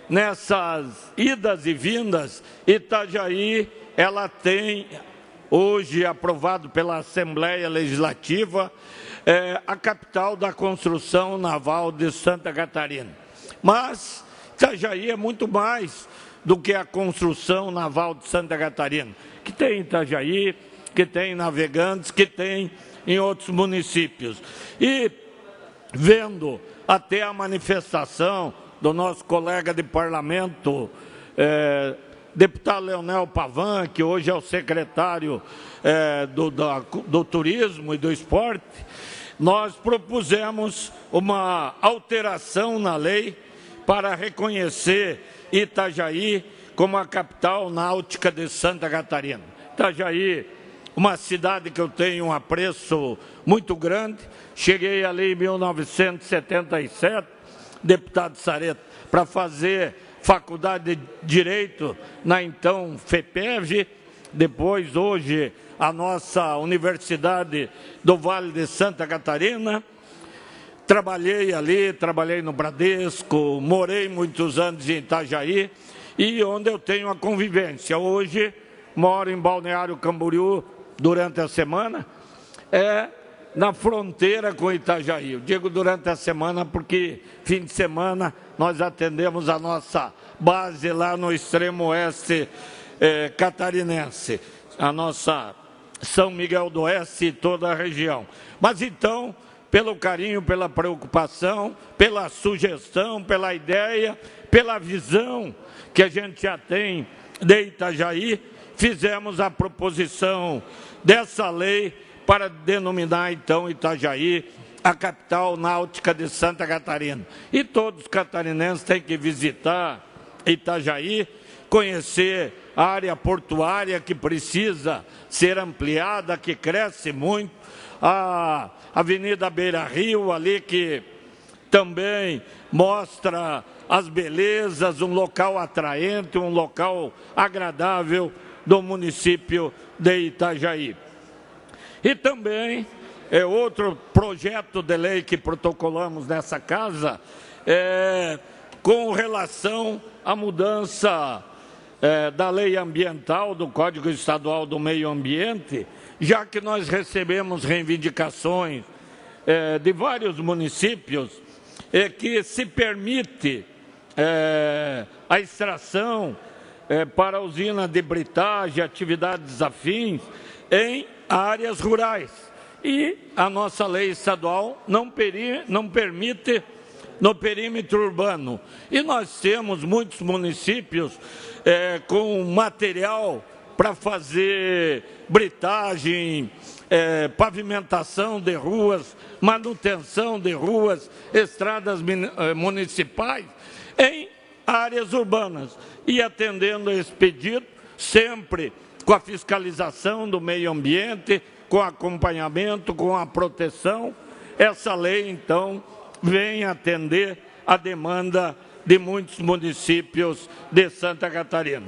nessas idas e vindas, Itajaí, ela tem, hoje aprovado pela Assembleia Legislativa, a capital da construção naval de Santa Catarina. Mas Itajaí é muito mais do que a construção naval de Santa Catarina, que tem em Itajaí, que tem em Navegantes, que tem em outros municípios. E vendo até a manifestação do nosso colega de parlamento, deputado Leonel Pavan, que hoje é o secretário do Turismo e do Esporte, nós propusemos uma alteração na lei para reconhecer Itajaí como a capital náutica de Santa Catarina. Itajaí, uma cidade que eu tenho um apreço muito grande. Cheguei ali em 1977, deputado Sareta, para fazer faculdade de Direito na então FEPEV, depois hoje a nossa Universidade do Vale de Santa Catarina. Trabalhei ali, trabalhei no Bradesco, morei muitos anos em Itajaí, e onde eu tenho a convivência. Hoje moro em Balneário Camboriú durante a semana, na fronteira com Itajaí. Eu digo durante a semana porque fim de semana nós atendemos a nossa base lá no extremo oeste catarinense, a nossa São Miguel do Oeste e toda a região. Mas então, pelo carinho, pela preocupação, pela sugestão, pela ideia, pela visão que a gente já tem de Itajaí, fizemos a proposição dessa lei para denominar, então, Itajaí a capital náutica de Santa Catarina. E todos os catarinenses têm que visitar Itajaí, conhecer a área portuária que precisa ser ampliada, que cresce muito, a Avenida Beira Rio, ali que também mostra as belezas, um local atraente, um local agradável do município de Itajaí. E também outro projeto de lei que protocolamos nessa casa com relação à mudança da lei ambiental, do Código Estadual do Meio Ambiente, já que nós recebemos reivindicações de vários municípios que se permite a extração para a usina de britagem, atividades afins, em áreas rurais. E a nossa lei estadual não permite no perímetro urbano. E nós temos muitos municípios com material para fazer britagem, pavimentação de ruas, manutenção de ruas, estradas municipais em áreas urbanas. E atendendo a esse pedido, sempre com a fiscalização do meio ambiente, com acompanhamento, com a proteção, essa lei, então, vem atender a demanda de muitos municípios de Santa Catarina.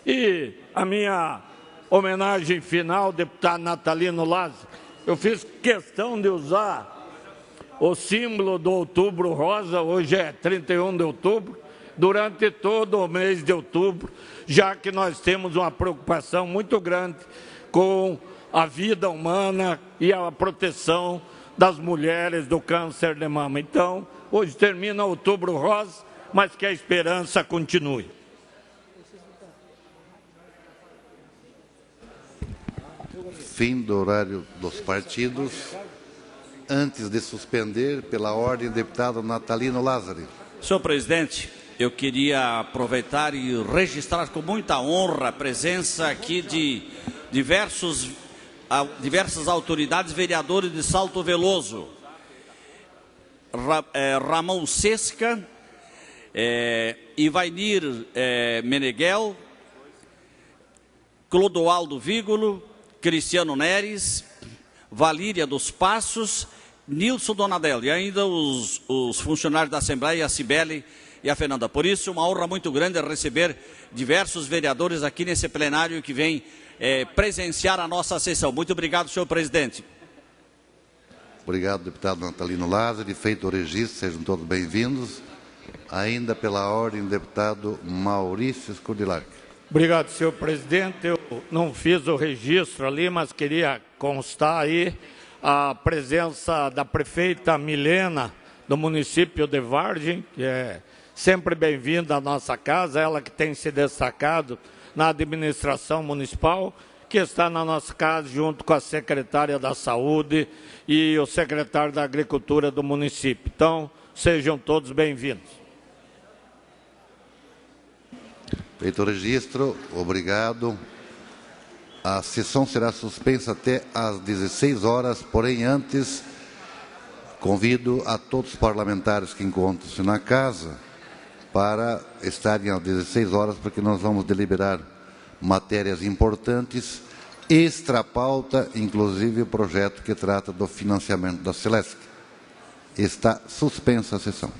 E a minha homenagem final, deputado Natalino Lázaro, eu fiz questão de usar o símbolo do Outubro Rosa, hoje é 31 de outubro, durante todo o mês de outubro, já que nós temos uma preocupação muito grande com a vida humana e a proteção das mulheres do câncer de mama. Então, hoje termina Outubro Rosa, mas que a esperança continue. Fim do horário dos partidos. Antes de suspender, pela ordem, deputado Natalino Lázaro. Senhor presidente, eu queria aproveitar e registrar com muita honra a presença aqui de diversas autoridades, vereadores de Salto Veloso. Ramon Sesca, Ivainir Meneghel, Clodoaldo Vígolo, Cristiano Neres, Valíria dos Passos, Nilson Donadello e ainda os funcionários da Assembleia, a Cibele e a Fernanda. Por isso, uma honra muito grande receber diversos vereadores aqui nesse plenário que vem presenciar a nossa sessão. Muito obrigado, senhor presidente. Obrigado, deputado Natalino Lázaro. Feito o registro, sejam todos bem-vindos. Ainda pela ordem, deputado Maurício Scurdilac. Obrigado, senhor presidente. Eu não fiz o registro ali, mas queria constar aí a presença da prefeita Milena, do município de Vargem, que é sempre bem-vinda à nossa casa, ela que tem se destacado na administração municipal, que está na nossa casa junto com a secretária da Saúde e o secretário da Agricultura do município. Então, sejam todos bem-vindos. Feito o registro, obrigado. A sessão será suspensa até às 16 horas, porém antes convido a todos os parlamentares que encontram-se na casa para estarem às 16 horas, porque nós vamos deliberar matérias importantes, extra-pauta, inclusive o projeto que trata do financiamento da Celesc. Está suspensa a sessão.